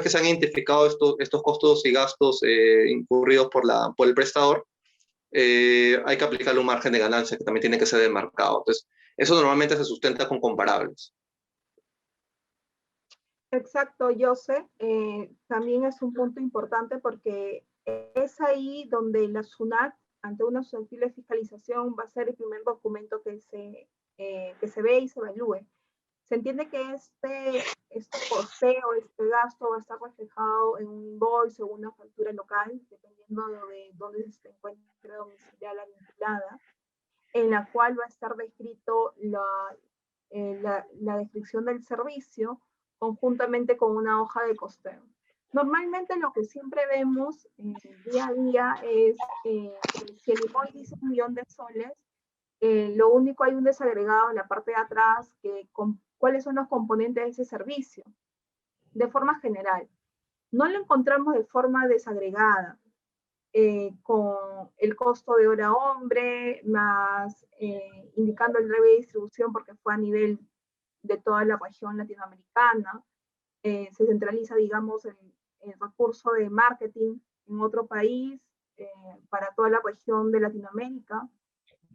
que se han identificado estos costos y gastos incurridos por el prestador, hay que aplicarle un margen de ganancia que también tiene que ser demarcado. Entonces, eso normalmente se sustenta con comparables. Exacto, José. También es un punto importante porque es ahí donde la SUNAT, ante una susceptible fiscalización, va a ser el primer documento que se ve y se evalúe. Se entiende que este costeo, este gasto va a estar reflejado en un invoice o una factura local, dependiendo de dónde se encuentre domiciliada la vinculada, en la cual va a estar descrito la descripción del servicio conjuntamente con una hoja de costeo. Normalmente lo que siempre vemos día a día es que si el invoice dice 1 millón de soles, lo único hay un desagregado en la parte de atrás cuáles son los componentes de ese servicio, de forma general. No lo encontramos de forma desagregada, con el costo de hora hombre, más indicando el breve de distribución porque fue a nivel de toda la región latinoamericana. Se centraliza, digamos, el recurso de marketing en otro país para toda la región de Latinoamérica.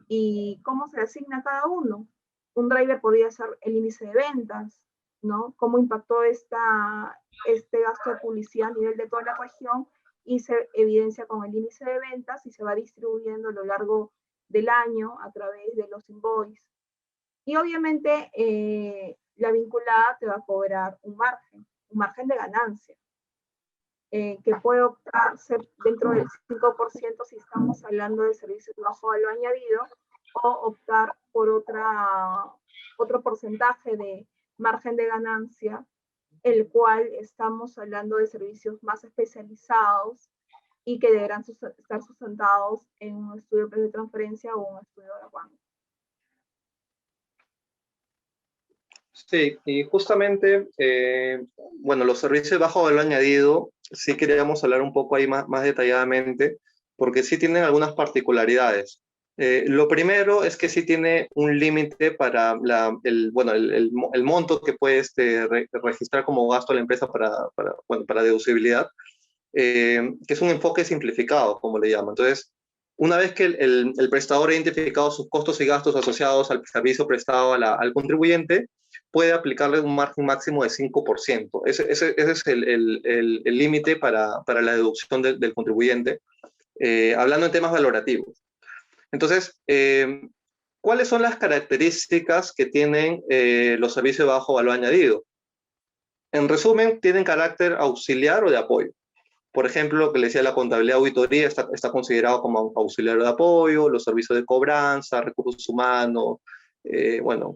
¿Y cómo se asigna cada uno? Un driver podría ser el índice de ventas, ¿no? Cómo impactó este gasto de publicidad a nivel de toda la región y se evidencia con el índice de ventas y se va distribuyendo a lo largo del año a través de los invoices. Y obviamente la vinculada te va a cobrar un margen de ganancia, que puede optarse dentro del 5% si estamos hablando de servicios bajo valor añadido, o optar por otro porcentaje de margen de ganancia, el cual estamos hablando de servicios más especializados y que deberán estar sustentados en un estudio de transferencia o un estudio de banco. Sí, y justamente, bueno, los servicios de bajo valor añadido, sí queríamos hablar un poco ahí más detalladamente, porque sí tienen algunas particularidades. Lo primero es que sí tiene un límite para el monto que puedes registrar como gasto a la empresa para deducibilidad, que es un enfoque simplificado, como le llaman. Entonces, una vez que el prestador ha identificado sus costos y gastos asociados al servicio prestado al contribuyente, puede aplicarle un margen máximo de 5%. Ese es el límite para la deducción del contribuyente, hablando en temas valorativos. Entonces, ¿cuáles son las características que tienen los servicios de bajo valor añadido? En resumen, tienen carácter auxiliar o de apoyo. Por ejemplo, lo que le decía, la contabilidad auditoría está considerado como auxiliar de apoyo, los servicios de cobranza, recursos humanos,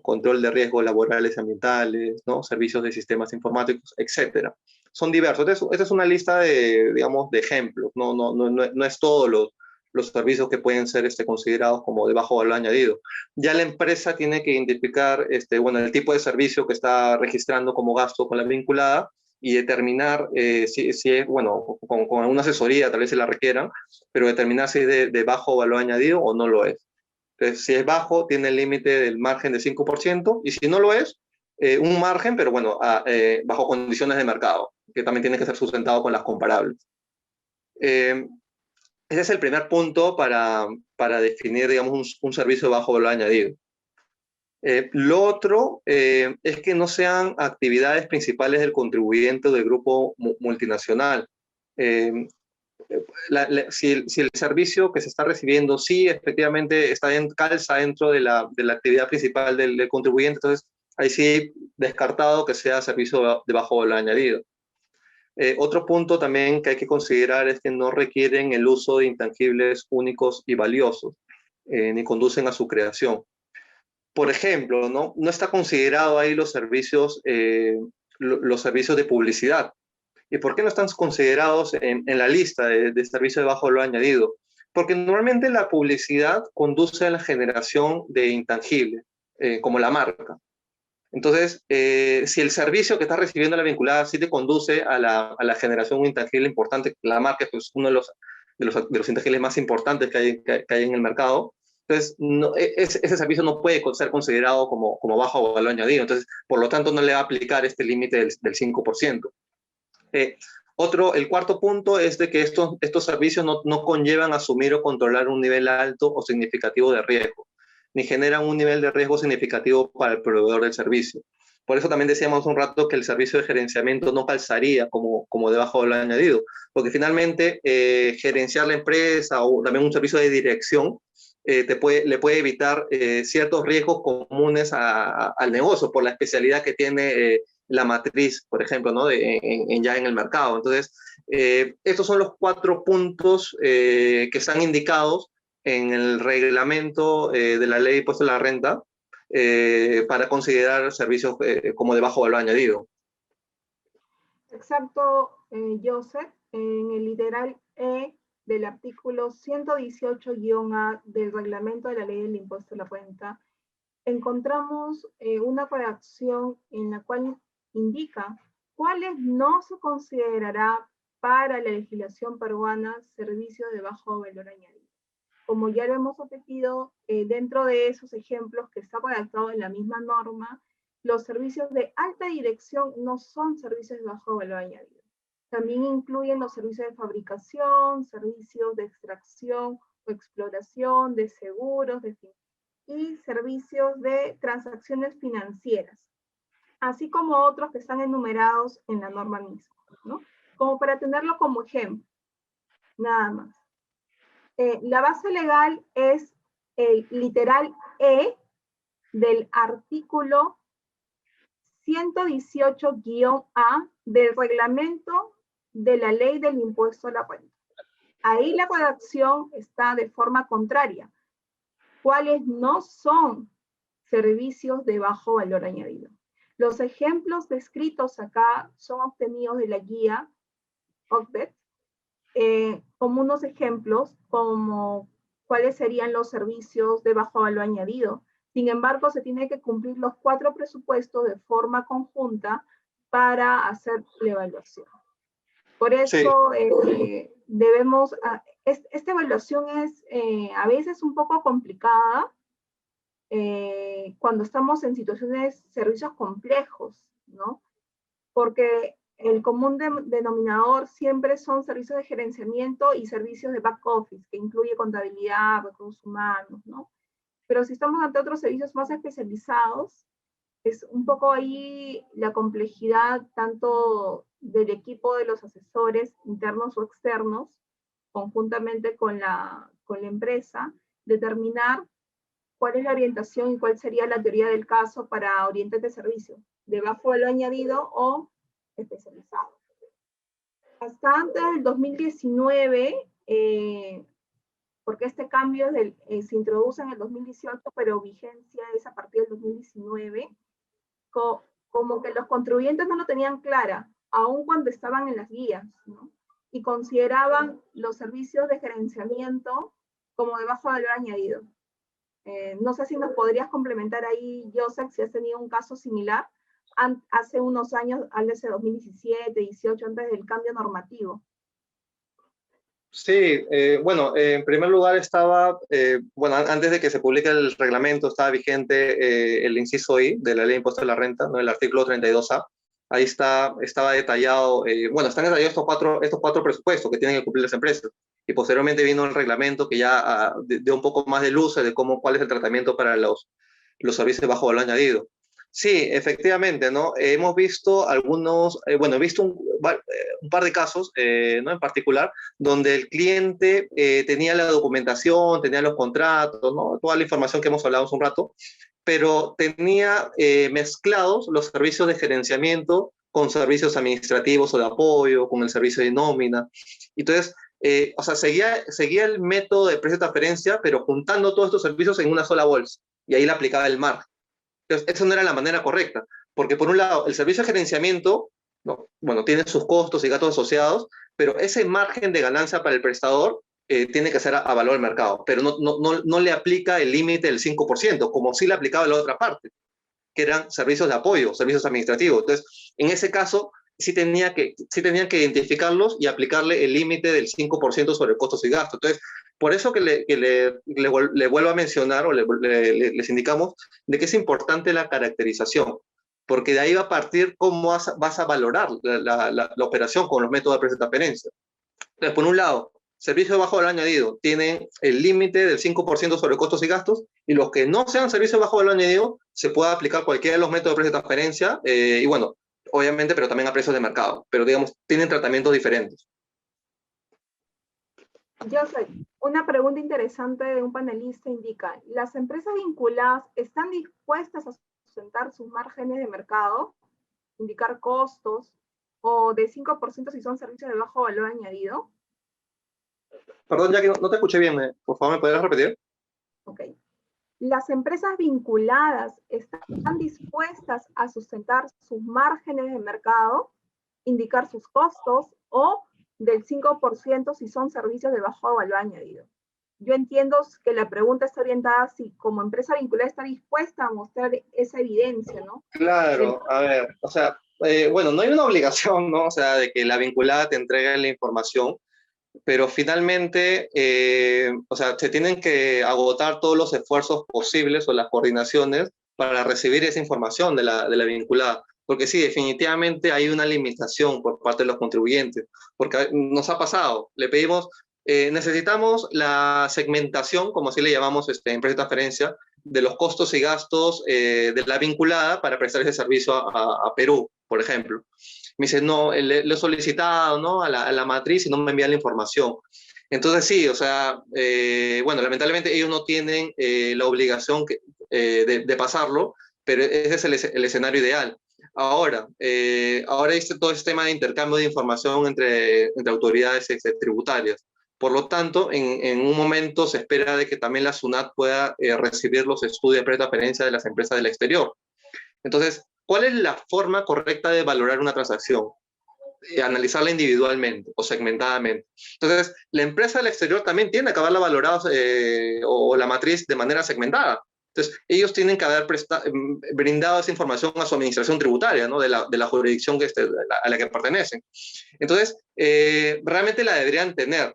control de riesgos laborales y ambientales, ¿no? Servicios de sistemas informáticos, etc. Son diversos. Esta es una lista de ejemplos. No es todos los servicios que pueden ser considerados como de bajo valor añadido. Ya la empresa tiene que identificar el tipo de servicio que está registrando como gasto con la vinculada, y determinar si es, con alguna asesoría tal vez se la requieran, pero determinar si es de bajo valor añadido o no lo es. Entonces, si es bajo, tiene el límite del margen de 5%, y si no lo es, un margen, pero bajo condiciones de mercado, que también tiene que ser sustentado con las comparables. Ese es el primer punto para definir, digamos, un servicio de bajo valor añadido. Lo otro es que no sean actividades principales del contribuyente o del grupo multinacional. Si el servicio que se está recibiendo sí efectivamente calza dentro de la actividad principal del contribuyente, entonces ahí sí descartado que sea servicio de bajo valor añadido. Otro punto también que hay que considerar es que no requieren el uso de intangibles únicos y valiosos, ni conducen a su creación. Por ejemplo, no está considerado ahí los servicios de publicidad. ¿Y por qué no están considerados en la lista de servicios de bajo valor añadido? Porque normalmente la publicidad conduce a la generación de intangibles, como la marca. Entonces, si el servicio que está recibiendo la vinculada sí te conduce a la generación de un intangible importante, la marca es pues, uno de los intangibles más importantes que hay en el mercado. Entonces, ese servicio no puede ser considerado como bajo valor añadido. Entonces, por lo tanto, no le va a aplicar este límite del 5%. El cuarto punto es de que estos servicios no conllevan asumir o controlar un nivel alto o significativo de riesgo, ni generan un nivel de riesgo significativo para el proveedor del servicio. Por eso también decíamos un rato que el servicio de gerenciamiento no calzaría como de bajo valor añadido, porque finalmente gerenciar la empresa o también un servicio de dirección le puede evitar ciertos riesgos comunes al negocio por la especialidad que tiene la matriz, por ejemplo, ¿no? Ya en el mercado. Entonces, estos son los 4 puntos que están indicados en el reglamento de la ley de impuesto a la renta para considerar servicios como de bajo valor añadido. Exacto, Joseph. En el literal E del artículo 118-A del reglamento de la ley del impuesto a la renta, encontramos una redacción en la cual indica cuáles no se considerará para la legislación peruana servicios de bajo valor añadido. Como ya lo hemos repetido, dentro de esos ejemplos que está redactado en la misma norma, los servicios de alta dirección no son servicios de bajo valor añadido. También incluyen los servicios de fabricación, servicios de extracción o exploración, de seguros, y servicios de transacciones financieras, así como otros que están enumerados en la norma misma, ¿no? Como para tenerlo como ejemplo, nada más. La base legal es el literal E del artículo 118-A del reglamento de la ley del impuesto a la renta. Ahí la redacción está de forma contraria. ¿Cuáles no son servicios de bajo valor añadido? Los ejemplos descritos acá son obtenidos de la guía OCDET, como unos ejemplos, como cuáles serían los servicios de bajo valor añadido. Sin embargo, se tiene que cumplir los 4 presupuestos de forma conjunta para hacer la evaluación. Por eso debemos, esta evaluación es a veces un poco complicada cuando estamos en situaciones, servicios complejos, ¿no? Porque el común denominador siempre son servicios de gerenciamiento y servicios de back office, que incluye contabilidad, recursos humanos, ¿no? Pero si estamos ante otros servicios más especializados, es un poco ahí la complejidad tanto del equipo de los asesores internos o externos, conjuntamente con la empresa, determinar cuál es la orientación y cuál sería la teoría del caso para orientes de servicio, de bajo valor añadido o especializado. Hasta antes del 2019, porque este cambio se introduce en el 2018, pero vigencia es a partir del 2019, como que los contribuyentes no lo tenían clara, aun cuando estaban en las guías, ¿no? Y consideraban los servicios de gerenciamiento como de bajo valor añadido. No sé si nos podrías complementar ahí, Joseph, si has tenido un caso similar hace unos años, hace 2017, 18, antes del cambio normativo. Sí, bueno, en primer lugar estaba, bueno, antes de que se publique el reglamento, estaba vigente el inciso I de la Ley de Impuesto a la Renta, ¿no? El artículo 32A. Ahí estaba detallado, bueno, están detallados estos cuatro presupuestos que tienen que cumplir las empresas. Y posteriormente vino el reglamento que ya dio un poco más de luz de cuál es el tratamiento para los servicios de bajo valor añadido. Sí, efectivamente, ¿no? Hemos visto algunos, bueno, he visto un par de casos, ¿no? En particular, donde el cliente tenía la documentación, tenía los contratos, ¿no? Toda la información que hemos hablado hace un rato, pero tenía mezclados los servicios de gerenciamiento con servicios administrativos o de apoyo, con el servicio de nómina. Entonces, o sea, seguía el método de precio de transferencia, pero juntando todos estos servicios en una sola bolsa, y ahí le aplicaba el margen. Entonces, esa no era la manera correcta, porque por un lado, el servicio de gerenciamiento, ¿no? Bueno, tiene sus costos y gastos asociados, pero ese margen de ganancia para el prestador tiene que ser a valor del mercado, pero no le aplica el límite del 5%, como sí le aplicaba a la otra parte, que eran servicios de apoyo, servicios administrativos. Entonces, en ese caso, sí tenían que identificarlos y aplicarle el límite del 5% sobre costos y gastos. Entonces, por eso que le vuelvo a mencionar o les indicamos de que es importante la caracterización, porque de ahí va a partir cómo vas a valorar la operación con los métodos de precio de transferencia. Entonces, por un lado, servicios de bajo valor añadido tienen el límite del 5% sobre costos y gastos, y los que no sean servicios de bajo valor añadido, se puede aplicar cualquiera de los métodos de precio de transferencia, y bueno, obviamente, pero también a precios de mercado, pero digamos, tienen tratamientos diferentes. Joseph, una pregunta interesante de un panelista indica, ¿las empresas vinculadas están dispuestas a sustentar sus márgenes de mercado, indicar costos, o de 5% si son servicios de bajo valor añadido? Perdón, ya que no te escuché bien, por favor, ¿me podrías repetir? Ok. ¿Las empresas vinculadas están dispuestas a sustentar sus márgenes de mercado, indicar sus costos, o del 5% si son servicios de bajo valor añadido? Yo entiendo que la pregunta está orientada si como empresa vinculada está dispuesta a mostrar esa evidencia, ¿no? Claro, a ver, o sea, bueno, no hay una obligación, ¿no? O sea, de que la vinculada te entregue la información, pero finalmente, o sea, se tienen que agotar todos los esfuerzos posibles o las coordinaciones para recibir esa información de la vinculada. Porque sí, definitivamente hay una limitación por parte de los contribuyentes, porque nos ha pasado, le pedimos, necesitamos la segmentación, como así le llamamos en precio de transferencia, de los costos y gastos de la vinculada para prestar ese servicio a Perú, por ejemplo. Me dice, no, le he solicitado, ¿no? a la matriz y no me envían la información. Entonces sí, o sea, bueno, lamentablemente ellos no tienen la obligación de pasarlo, pero ese es el escenario ideal. Ahora existe todo este tema de intercambio de información entre autoridades tributarias. Por lo tanto, en un momento se espera de que también la SUNAT pueda recibir los estudios de transferencia de las empresas del exterior. Entonces, ¿cuál es la forma correcta de valorar una transacción? Analizarla individualmente o segmentadamente. Entonces, la empresa del exterior también tiene que haberla valorado o la matriz de manera segmentada. Entonces, ellos tienen que haber brindado esa información a su administración tributaria, ¿no? de la jurisdicción a la que pertenecen. Entonces, realmente la deberían tener,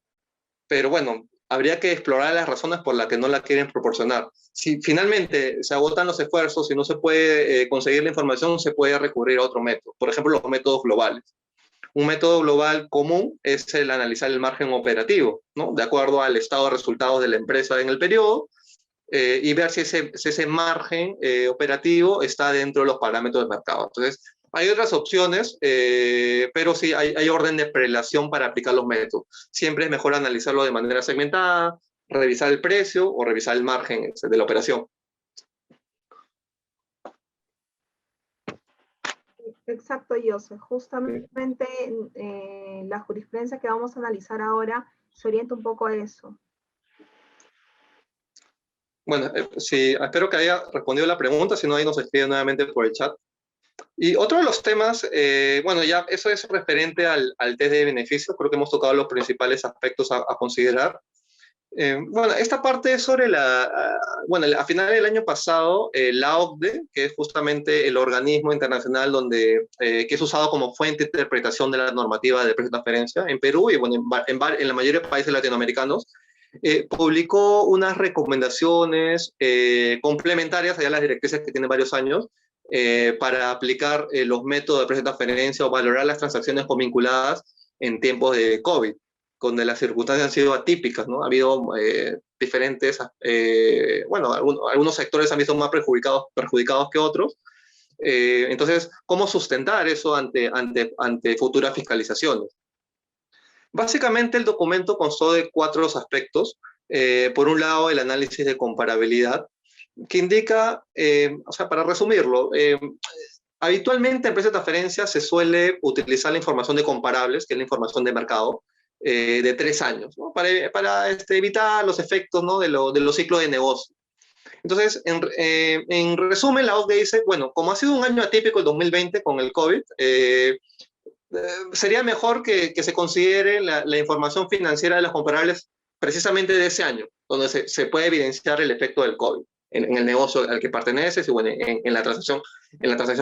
pero bueno, habría que explorar las razones por las que no la quieren proporcionar. Si finalmente se agotan los esfuerzos y no se puede conseguir la información, se puede recurrir a otro método. Por ejemplo, los métodos globales. Un método global común es el analizar el margen operativo, ¿no? De acuerdo al estado de resultados de la empresa en el periodo, y ver si ese margen operativo está dentro de los parámetros del mercado. Entonces, hay otras opciones, pero sí hay orden de prelación para aplicar los métodos. Siempre es mejor analizarlo de manera segmentada, revisar el precio o revisar el margen de la operación. Exacto, Joseph. Justamente la jurisprudencia que vamos a analizar ahora se orienta un poco a eso. Bueno, sí, espero que haya respondido la pregunta, si no ahí nos escribe nuevamente por el chat. Y otro de los temas, bueno, ya eso es referente al test de beneficios, creo que hemos tocado los principales aspectos a considerar. Bueno, esta parte es sobre bueno, a finales del año pasado, la OCDE, que es justamente el organismo internacional que es usado como fuente de interpretación de la normativa de precio de transferencia en Perú y bueno, en la mayoría de países latinoamericanos, publicó unas recomendaciones complementarias a las directrices que tiene varios años para aplicar los métodos de precio de transferencia o valorar las transacciones convinculadas en tiempos de COVID, donde las circunstancias han sido atípicas, ¿no? Ha habido diferentes, bueno, algunos sectores han visto más perjudicados que otros. Entonces, ¿cómo sustentar eso ante futuras fiscalizaciones? Básicamente, el documento constó de 4 aspectos. Por un lado, el análisis de comparabilidad, que indica, o sea, para resumirlo, habitualmente en precio de transferencia se suele utilizar la información de comparables, que es la información de mercado, de 3 años, ¿no? Para evitar los efectos, ¿no? de los ciclos de negocio. Entonces, en resumen, la OCDE dice, bueno, como ha sido un año atípico el 2020 con el COVID, sería mejor que se considere la información financiera de los comparables precisamente de ese año, donde se puede evidenciar el efecto del COVID en el negocio al que perteneces y bueno, en la transacción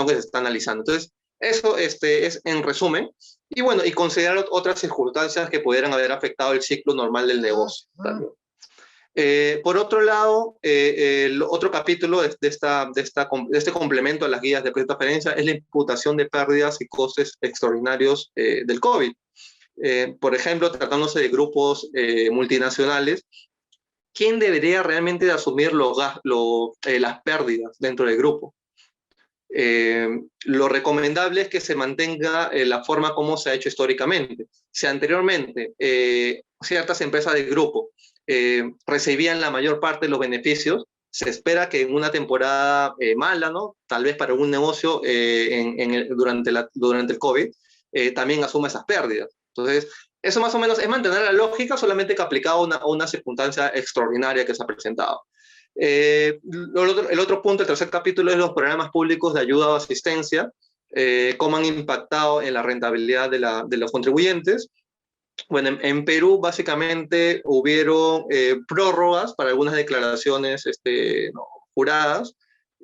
que se está analizando. Entonces, eso es en resumen. Y bueno, y considerar otras circunstancias que pudieran haber afectado el ciclo normal del negocio también. Por otro lado, el otro capítulo de este complemento a las guías de precio de transferencia es la imputación de pérdidas y costes extraordinarios del COVID. Por ejemplo, tratándose de grupos multinacionales, ¿quién debería realmente de asumir las pérdidas dentro del grupo? Lo recomendable es que se mantenga la forma como se ha hecho históricamente. Si anteriormente ciertas empresas del grupo recibían la mayor parte de los beneficios, se espera que en una temporada mala, ¿no? Tal vez para algún negocio durante el COVID, también asuma esas pérdidas. Entonces, eso más o menos es mantener la lógica, solamente que aplicado a una circunstancia extraordinaria que se ha presentado. El otro punto, el tercer capítulo, es los programas públicos de ayuda o asistencia, cómo han impactado en la rentabilidad de los contribuyentes. Bueno, en Perú básicamente hubieron prórrogas para algunas declaraciones juradas,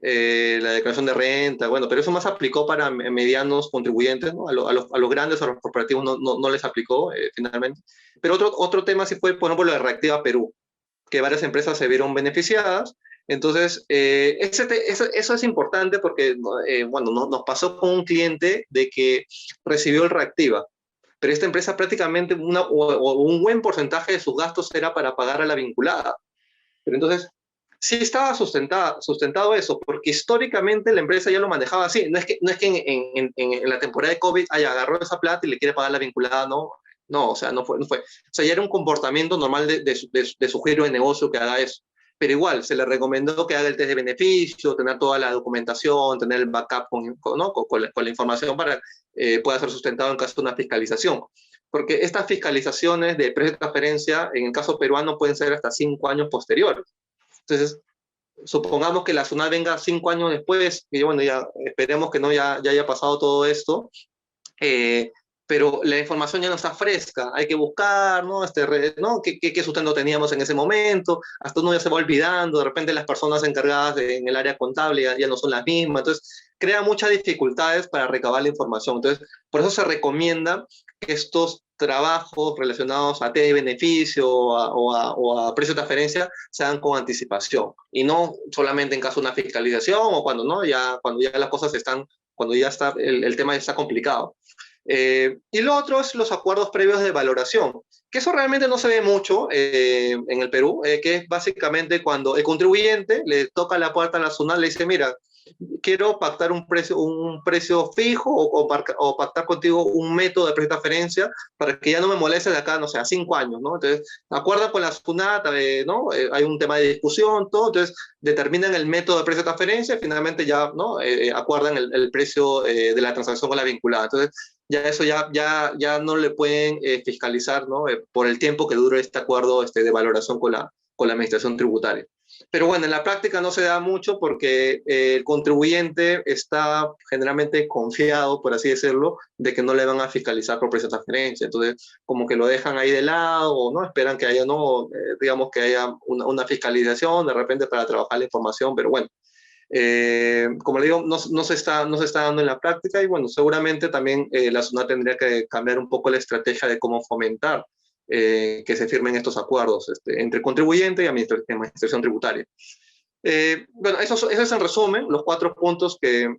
la declaración de renta, bueno, pero eso más aplicó para medianos contribuyentes, ¿no? A los grandes, a los corporativos no les aplicó finalmente. Pero otro tema sí fue, por ejemplo, lo de Reactiva Perú, que varias empresas se vieron beneficiadas. Entonces, eso es importante porque, bueno, nos pasó con un cliente de que recibió el Reactiva, pero esta empresa prácticamente un buen porcentaje de sus gastos era para pagar a la vinculada. Pero entonces, sí estaba sustentado eso, porque históricamente la empresa ya lo manejaba así. No es que en la temporada de COVID agarró esa plata y le quiere pagar la vinculada, no. No, o sea, no fue. O sea, ya era un comportamiento normal de su giro de negocio que haga eso. pero igual se le recomendó que haga el test de beneficio, tener toda la documentación, tener el backup ¿no? con la información para pueda ser sustentado en caso de una fiscalización. Porque estas fiscalizaciones de precio de transferencia, en el caso peruano, pueden ser hasta 5 años posteriores. Entonces, supongamos que la SUNAT venga 5 años después, y bueno, ya esperemos que no ya haya pasado todo esto, pero la información ya no está fresca, hay que buscar, ¿no? ¿no? ¿Qué sustento teníamos en ese momento? Hasta uno ya se va olvidando, de repente las personas encargadas en el área contable ya no son las mismas, entonces crea muchas dificultades para recabar la información. Entonces, por eso se recomienda que estos trabajos relacionados a test de beneficio o a precio de transferencia se hagan con anticipación, y no solamente en caso de una fiscalización o cuando ya las cosas están, cuando ya está, el tema ya está complicado. Y lo otro es los acuerdos previos de valoración, que eso realmente no se ve mucho en el Perú, que es básicamente cuando el contribuyente le toca la puerta a la SUNAT, le dice, mira, quiero pactar un precio fijo o pactar contigo un método de precio de transferencia para que ya no me moleste de acá, no sé, a 5 años, ¿no? Entonces, acuerdan con la SUNAT, ¿no? Hay un tema de discusión, todo, entonces determinan el método de precio de transferencia y finalmente ya, ¿no? Acuerdan el precio de la transacción con la vinculada. Entonces, ya eso ya no le pueden fiscalizar, ¿no? Por el tiempo que dure este acuerdo de valoración con la administración tributaria. Pero bueno, en la práctica no se da mucho porque el contribuyente está generalmente confiado, por así decirlo, de que no le van a fiscalizar por precio de transferencia. Entonces, como que lo dejan ahí de lado o no esperan que haya, no, digamos que haya una fiscalización de repente para trabajar la información, pero bueno. Como le digo, no se está dando en la práctica y bueno, seguramente también la SUNAT tendría que cambiar un poco la estrategia de cómo fomentar que se firmen estos acuerdos entre contribuyente y administración tributaria. Bueno, eso es en resumen los 4 puntos que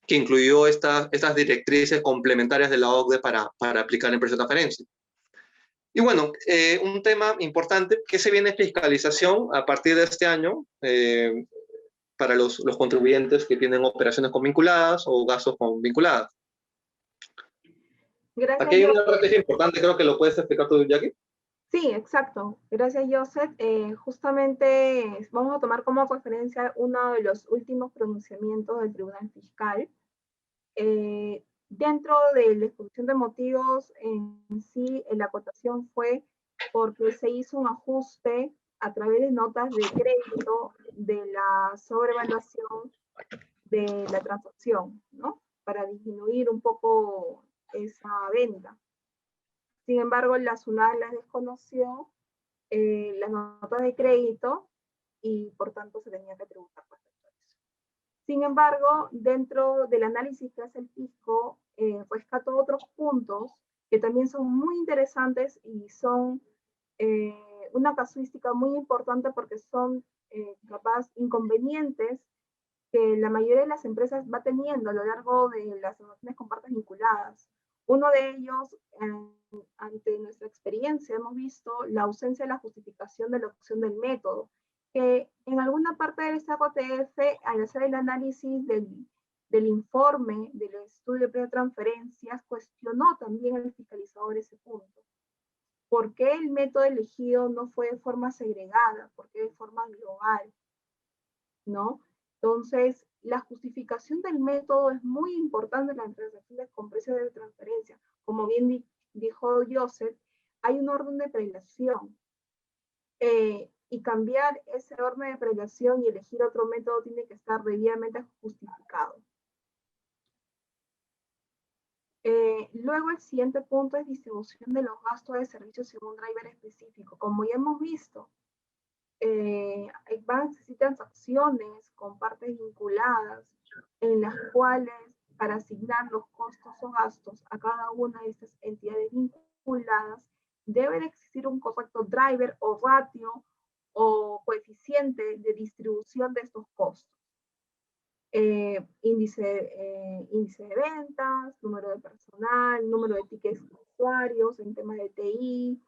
incluyó estas directrices complementarias de la OCDE para aplicar el precio de transferencia. Y bueno, un tema importante, que se viene fiscalización a partir de este año para los contribuyentes que tienen operaciones convinculadas o gastos convinculadas. Gracias, aquí hay una estrategia importante, creo que lo puedes explicar tú, Jackie. Sí, exacto. Gracias, Joseph. Justamente vamos a tomar como referencia uno de los últimos pronunciamientos del Tribunal Fiscal. Dentro de la exposición de motivos en sí, la acotación fue porque se hizo un ajuste a través de notas de crédito de la sobrevaluación de la transacción, ¿no? Para disminuir un poco esa venta. Sin embargo, la SUNAT las desconoció las notas de crédito y por tanto se tenía que tributar respecto a eso. Sin embargo, dentro del análisis que hace el fisco, rescató otros puntos que también son muy interesantes y son una casuística muy importante porque son capaz inconvenientes que la mayoría de las empresas va teniendo a lo largo de las relaciones con partes vinculadas. Uno de ellos, ante nuestra experiencia, hemos visto la ausencia de la justificación de la opción del método, que en alguna parte del RTF, al hacer el análisis del informe del estudio de pretransferencias, cuestionó también al fiscalizador ese punto. ¿Por qué el método elegido no fue de forma segregada? ¿Por qué de forma global? ¿No? Entonces, la justificación del método es muy importante en las transacciones con precios de transferencia. Como bien dijo Joseph, hay un orden de prelación. Y cambiar ese orden de prelación y elegir otro método tiene que estar debidamente justificado. Luego, el siguiente punto es distribución de los gastos de servicios según driver específico. Como ya hemos visto, van a existir transacciones con partes vinculadas en las cuales para asignar los costos o gastos a cada una de estas entidades vinculadas debe de existir un correcto driver o ratio o coeficiente de distribución de estos costos. Índice de ventas, número de personal, número de tickets de usuarios en temas de TI,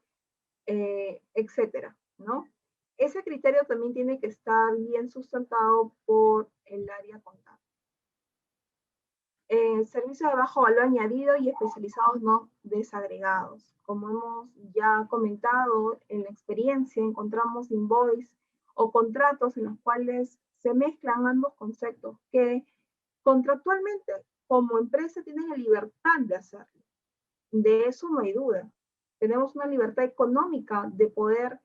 etcétera, ¿no? Ese criterio también tiene que estar bien sustentado por el área contable. Servicios de bajo valor añadido y especializados no desagregados. Como hemos ya comentado en la experiencia, encontramos invoice o contratos en los cuales se mezclan ambos conceptos, que contractualmente como empresa tienes la libertad de hacerlo. De eso no hay duda. Tenemos una libertad económica de poder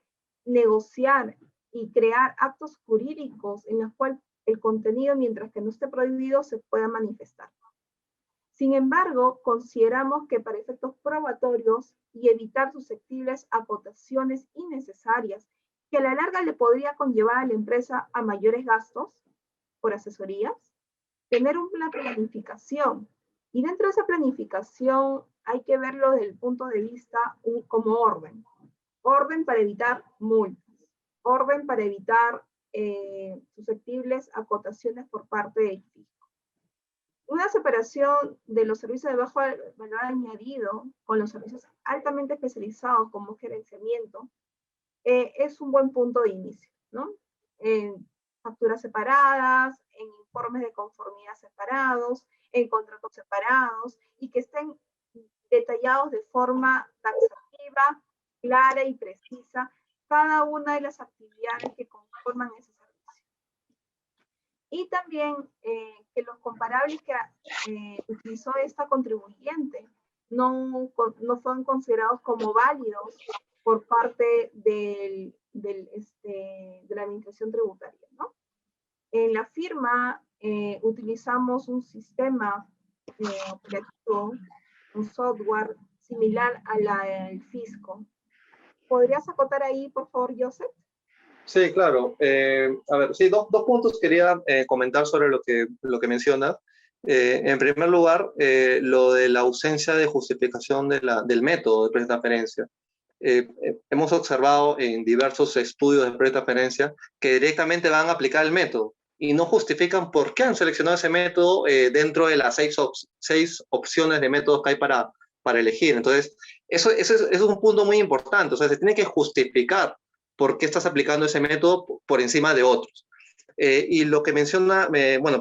negociar y crear actos jurídicos en los cuales el contenido, mientras que no esté prohibido, se pueda manifestar. Sin embargo, consideramos que para efectos probatorios y evitar susceptibles acotaciones innecesarias que a la larga le podría conllevar a la empresa a mayores gastos por asesorías, tener una planificación. Y dentro de esa planificación hay que verlo desde el punto de vista como orden. Orden para evitar multas. Orden para evitar susceptibles acotaciones por parte del fisco. Una separación de los servicios de bajo valor añadido con los servicios altamente especializados como gerenciamiento es un buen punto de inicio, ¿no? En facturas separadas, en informes de conformidad separados, en contratos separados, y que estén detallados de forma taxativa, clara y precisa cada una de las actividades que conforman ese servicio. Y también que los comparables que utilizó esta contribuyente no fueron considerados como válidos por parte de la administración tributaria, ¿no? En la firma utilizamos un sistema operativo, un software similar a la del fisco. ¿Podrías acotar ahí, por favor, Joseph? Sí, claro. A ver, sí, dos puntos quería comentar sobre lo que menciona. En primer lugar, lo de la ausencia de justificación del método de pretransferencia. Hemos observado en diversos estudios de pretransferencia que directamente van a aplicar el método y no justifican por qué han seleccionado ese método dentro de las seis opciones de métodos que hay para elegir. Entonces, eso es un punto muy importante. O sea, se tiene que justificar por qué estás aplicando ese método por encima de otros. Y lo que menciona, bueno,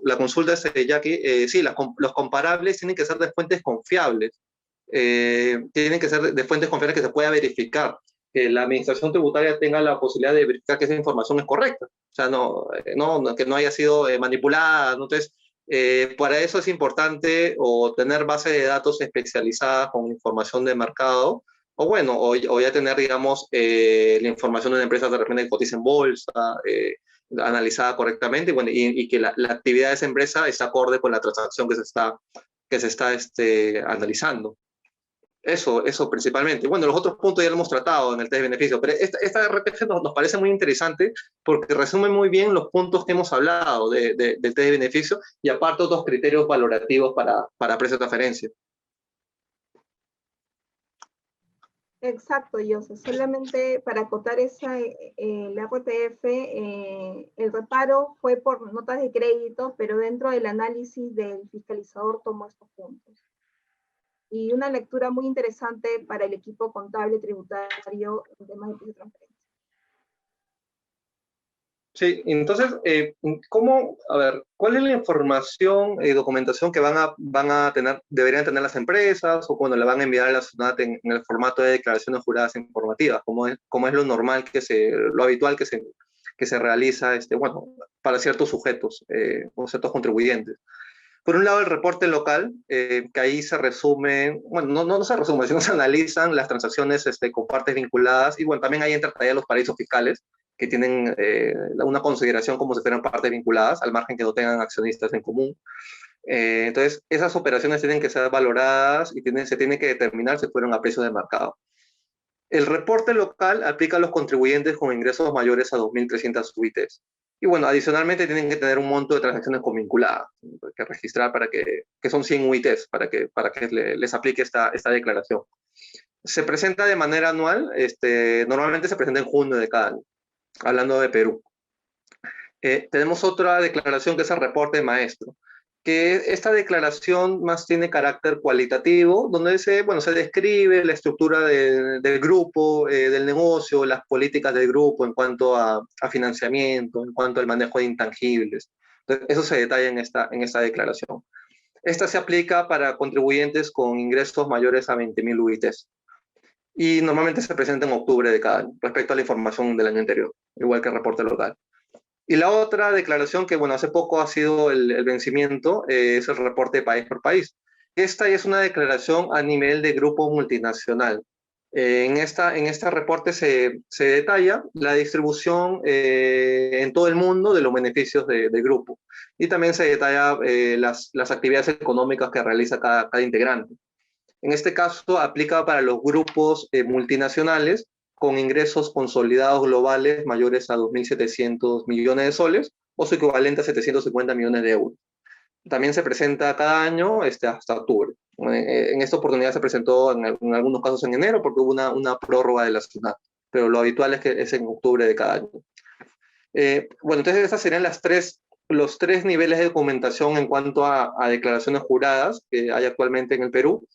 la consulta de Jackie, sí, los comparables tienen que ser de fuentes confiables. Tienen que ser de fuentes confiables que se pueda verificar, que la administración tributaria tenga la posibilidad de verificar que esa información es correcta, o sea, que no haya sido manipulada, ¿no? Entonces, para eso es importante o tener bases de datos especializadas con información de mercado, o bueno, o ya tener, digamos, la información de una empresa de repente que cotiza en bolsa, analizada correctamente, bueno, y que la actividad de esa empresa está acorde con la transacción que se está analizando. Eso principalmente. Bueno, los otros puntos ya lo hemos tratado en el test de beneficio, pero esta RPG nos parece muy interesante porque resume muy bien los puntos que hemos hablado del test de beneficio y aparte otros criterios valorativos para precio de transferencia. Exacto, Joseph. Solamente para acotar la RTF, el reparo fue por notas de crédito, pero dentro del análisis del fiscalizador tomó estos puntos. Y una lectura muy interesante para el equipo contable tributario en temas de precio de transferencia. Sí, entonces, ¿cuál es la información y documentación que deberían tener las empresas o cuando le van a enviar a la SUNAT en el formato de declaraciones juradas informativas, como es lo normal, lo habitual que se realiza, bueno, para ciertos sujetos o ciertos contribuyentes? Por un lado, el reporte local, que ahí se resume, bueno, no se resume, sino se analizan las transacciones con partes vinculadas, y bueno, también ahí entran los paraísos fiscales, que tienen una consideración como si fueran partes vinculadas, al margen que no tengan accionistas en común. Entonces, esas operaciones tienen que ser valoradas y se tiene que determinar si fueron a precio de mercado. El reporte local aplica a los contribuyentes con ingresos mayores a 2.300 UITs. Y bueno, adicionalmente tienen que tener un monto de transacciones convinculadas que registrar que son 100 UITs para que les aplique esta declaración. Se presenta de manera anual, normalmente se presenta en junio de cada año, hablando de Perú. Tenemos otra declaración que es el reporte maestro, que esta declaración más tiene carácter cualitativo, donde se describe la estructura del grupo, del negocio, las políticas del grupo en cuanto a financiamiento, en cuanto al manejo de intangibles. Entonces, eso se detalla en esta declaración. Esta se aplica para contribuyentes con ingresos mayores a 20.000 UITs. y normalmente se presenta en octubre de cada año, respecto a la información del año anterior, igual que el reporte local. Y la otra declaración que, bueno, hace poco ha sido el vencimiento, es el reporte país por país. Esta es una declaración a nivel de grupo multinacional. En este reporte se detalla la distribución en todo el mundo de los beneficios del grupo. Y también se detalla las actividades económicas que realiza cada integrante. En este caso, aplica para los grupos multinacionales con ingresos consolidados globales mayores a 2.700 millones de soles o su equivalente a 750 millones de euros. También se presenta cada año hasta octubre. En esta oportunidad se presentó en algunos casos en enero porque hubo una prórroga de la SUNAT, pero lo habitual es que es en octubre de cada año. Bueno, entonces esas serían los tres niveles de documentación en cuanto a declaraciones juradas que hay actualmente en el Perú,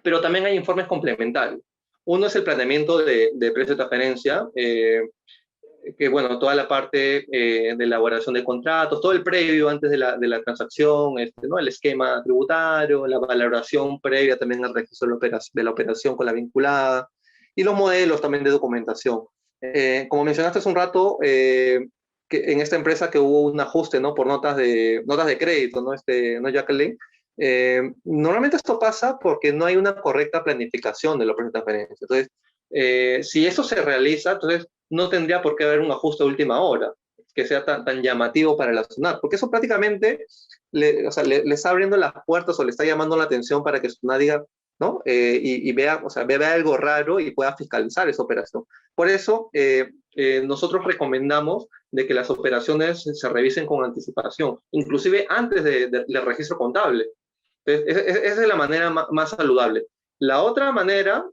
pero también hay informes complementarios. Uno es el planeamiento de precio de transferencia, que bueno, toda la parte de elaboración de contratos, todo el previo antes de la transacción, ¿no? El esquema tributario, la valoración previa también al registro de la operación con la vinculada, y los modelos también de documentación. Como mencionaste hace un rato, que en esta empresa que hubo un ajuste, ¿no? Por notas de crédito, ¿no? ¿No, Jacqueline? Normalmente esto pasa porque no hay una correcta planificación de la operación de transferencia. Entonces, si eso se realiza, entonces no tendría por qué haber un ajuste a última hora que sea tan llamativo para la SUNAT, porque eso prácticamente le está abriendo las puertas o le está llamando la atención para que SUNAT diga, ¿no? Y vea, vea algo raro y pueda fiscalizar esa operación. Por eso, nosotros recomendamos de que las operaciones se revisen con anticipación, inclusive antes del registro contable. Entonces, esa es la manera más saludable. La otra manera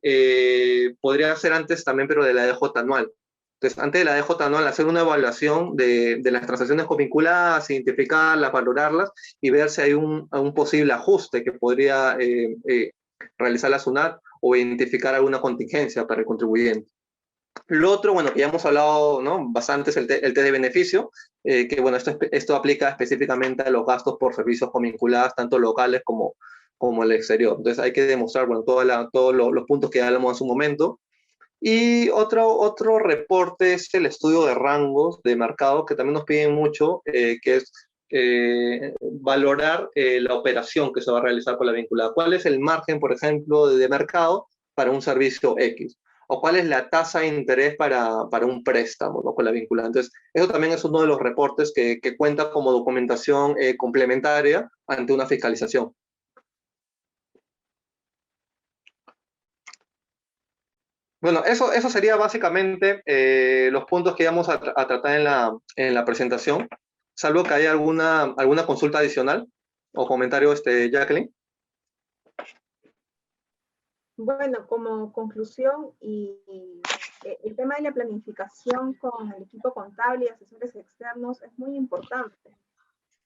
podría ser antes también, pero de la DJ anual. Entonces, antes de la DJ anual, hacer una evaluación de las transacciones covinculadas, identificarlas, valorarlas y ver si hay un posible ajuste que podría realizar la SUNAT o identificar alguna contingencia para el contribuyente. Lo otro, bueno, que ya hemos hablado, ¿no? Bastante, es el test de beneficio, que bueno, esto aplica específicamente a los gastos por servicios covinculados, tanto locales como el exterior. Entonces hay que demostrar, bueno, todos los puntos que hablamos hace un momento. Y otro reporte es el estudio de rangos de mercado, que también nos piden mucho, que es valorar la operación que se va a realizar con la vinculada. ¿Cuál es el margen, por ejemplo, de mercado para un servicio X? ¿O cuál es la tasa de interés para un préstamo, ¿no? Con la vinculada. Entonces, eso también es uno de los reportes que cuenta como documentación complementaria ante una fiscalización. Bueno, eso sería básicamente los puntos que íbamos a tratar en la presentación, salvo que haya alguna consulta adicional o comentario, Jacqueline. Bueno, como conclusión, y el tema de la planificación con el equipo contable y asesores externos es muy importante.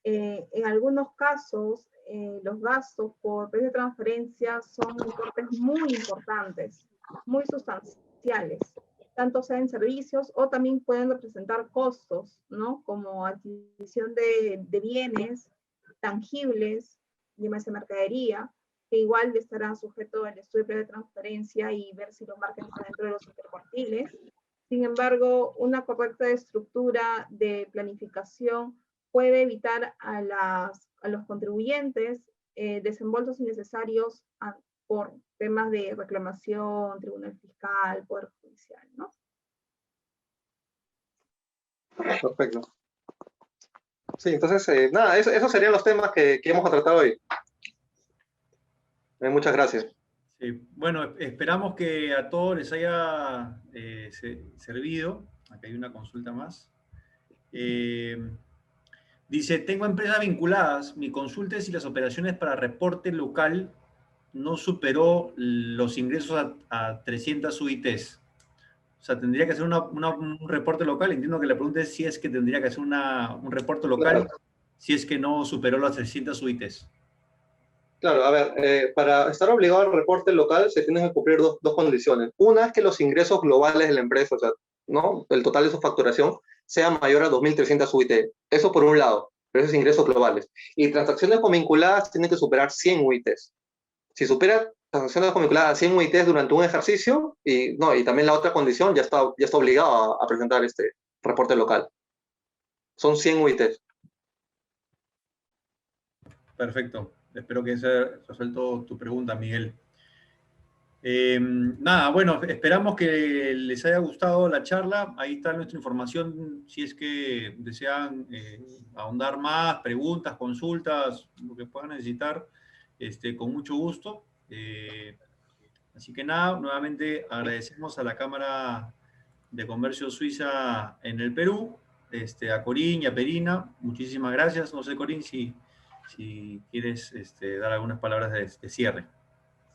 En algunos casos, los gastos por precio de transferencia son importes muy importantes, muy sustanciales, tanto sea en servicios o también pueden representar costos, ¿no? Como adquisición de bienes tangibles, llámese mercadería, que igual estará sujeto al estudio de transferencia y ver si los márgenes están dentro de los intercuartiles. Sin embargo, una correcta estructura de planificación puede evitar a los contribuyentes desembolsos innecesarios por temas de reclamación, tribunal fiscal, poder judicial, ¿no? Perfecto. Sí, entonces, nada, esos serían los temas que vamos a tratar hoy. Muchas gracias. Sí, bueno, esperamos que a todos les haya servido. Acá hay una consulta más. Dice, tengo empresas vinculadas. Mi consulta es si las operaciones para reporte local no superó los ingresos a 300 UITs. O sea, tendría que hacer un reporte local. Entiendo que la pregunta es si es que tendría que hacer un reporte local, claro, si es que no superó las 300 UITs. Claro, a ver, para estar obligado al reporte local se tienen que cumplir dos condiciones. Una es que los ingresos globales de la empresa, o sea, ¿no? El total de su facturación, sea mayor a 2.300 UIT. Eso por un lado, pero esos ingresos globales. Y transacciones convinculadas tienen que superar 100 UITs. Si supera sanciones con vinculada a 100 UITs durante un ejercicio y también la otra condición ya está obligado a presentar este reporte local. Son 100 UITs. Perfecto. Espero que se haya resuelto tu pregunta, Miguel. Nada, bueno, esperamos que les haya gustado la charla. Ahí está nuestra información, si es que desean ahondar más, preguntas, consultas, lo que puedan necesitar, con mucho gusto. Así que nada, nuevamente agradecemos a la Cámara de Comercio Suiza en el Perú, a Corín y a Perina. Muchísimas gracias. No sé, Corín, si quieres dar algunas palabras de cierre.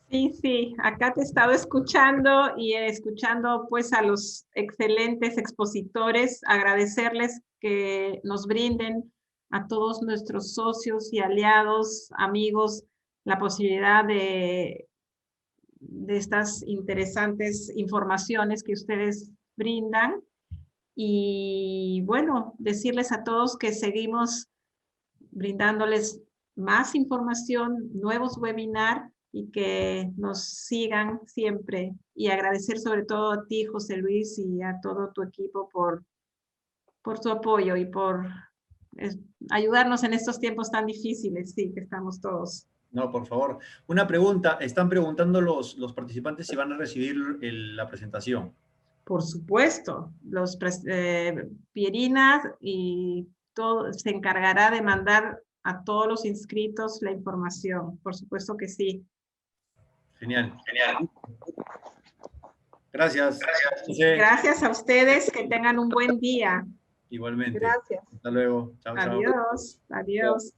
Sí, acá te he estado escuchando y escuchando pues a los excelentes expositores, agradecerles que nos brinden a todos nuestros socios y aliados, amigos, la posibilidad de estas interesantes informaciones que ustedes brindan. Y bueno, decirles a todos que seguimos brindándoles más información, nuevos webinars, y que nos sigan siempre. Y agradecer sobre todo a ti, José Luis, y a todo tu equipo por su apoyo y por ayudarnos en estos tiempos tan difíciles, sí, que estamos todos. No, por favor. Una pregunta. Están preguntando los participantes si van a recibir la presentación. Por supuesto. Pierina y todo se encargará de mandar a todos los inscritos la información. Por supuesto que sí. Genial. Gracias. Gracias a ustedes. Que tengan un buen día. Igualmente. Gracias. Hasta luego. Chao, chao. Adiós.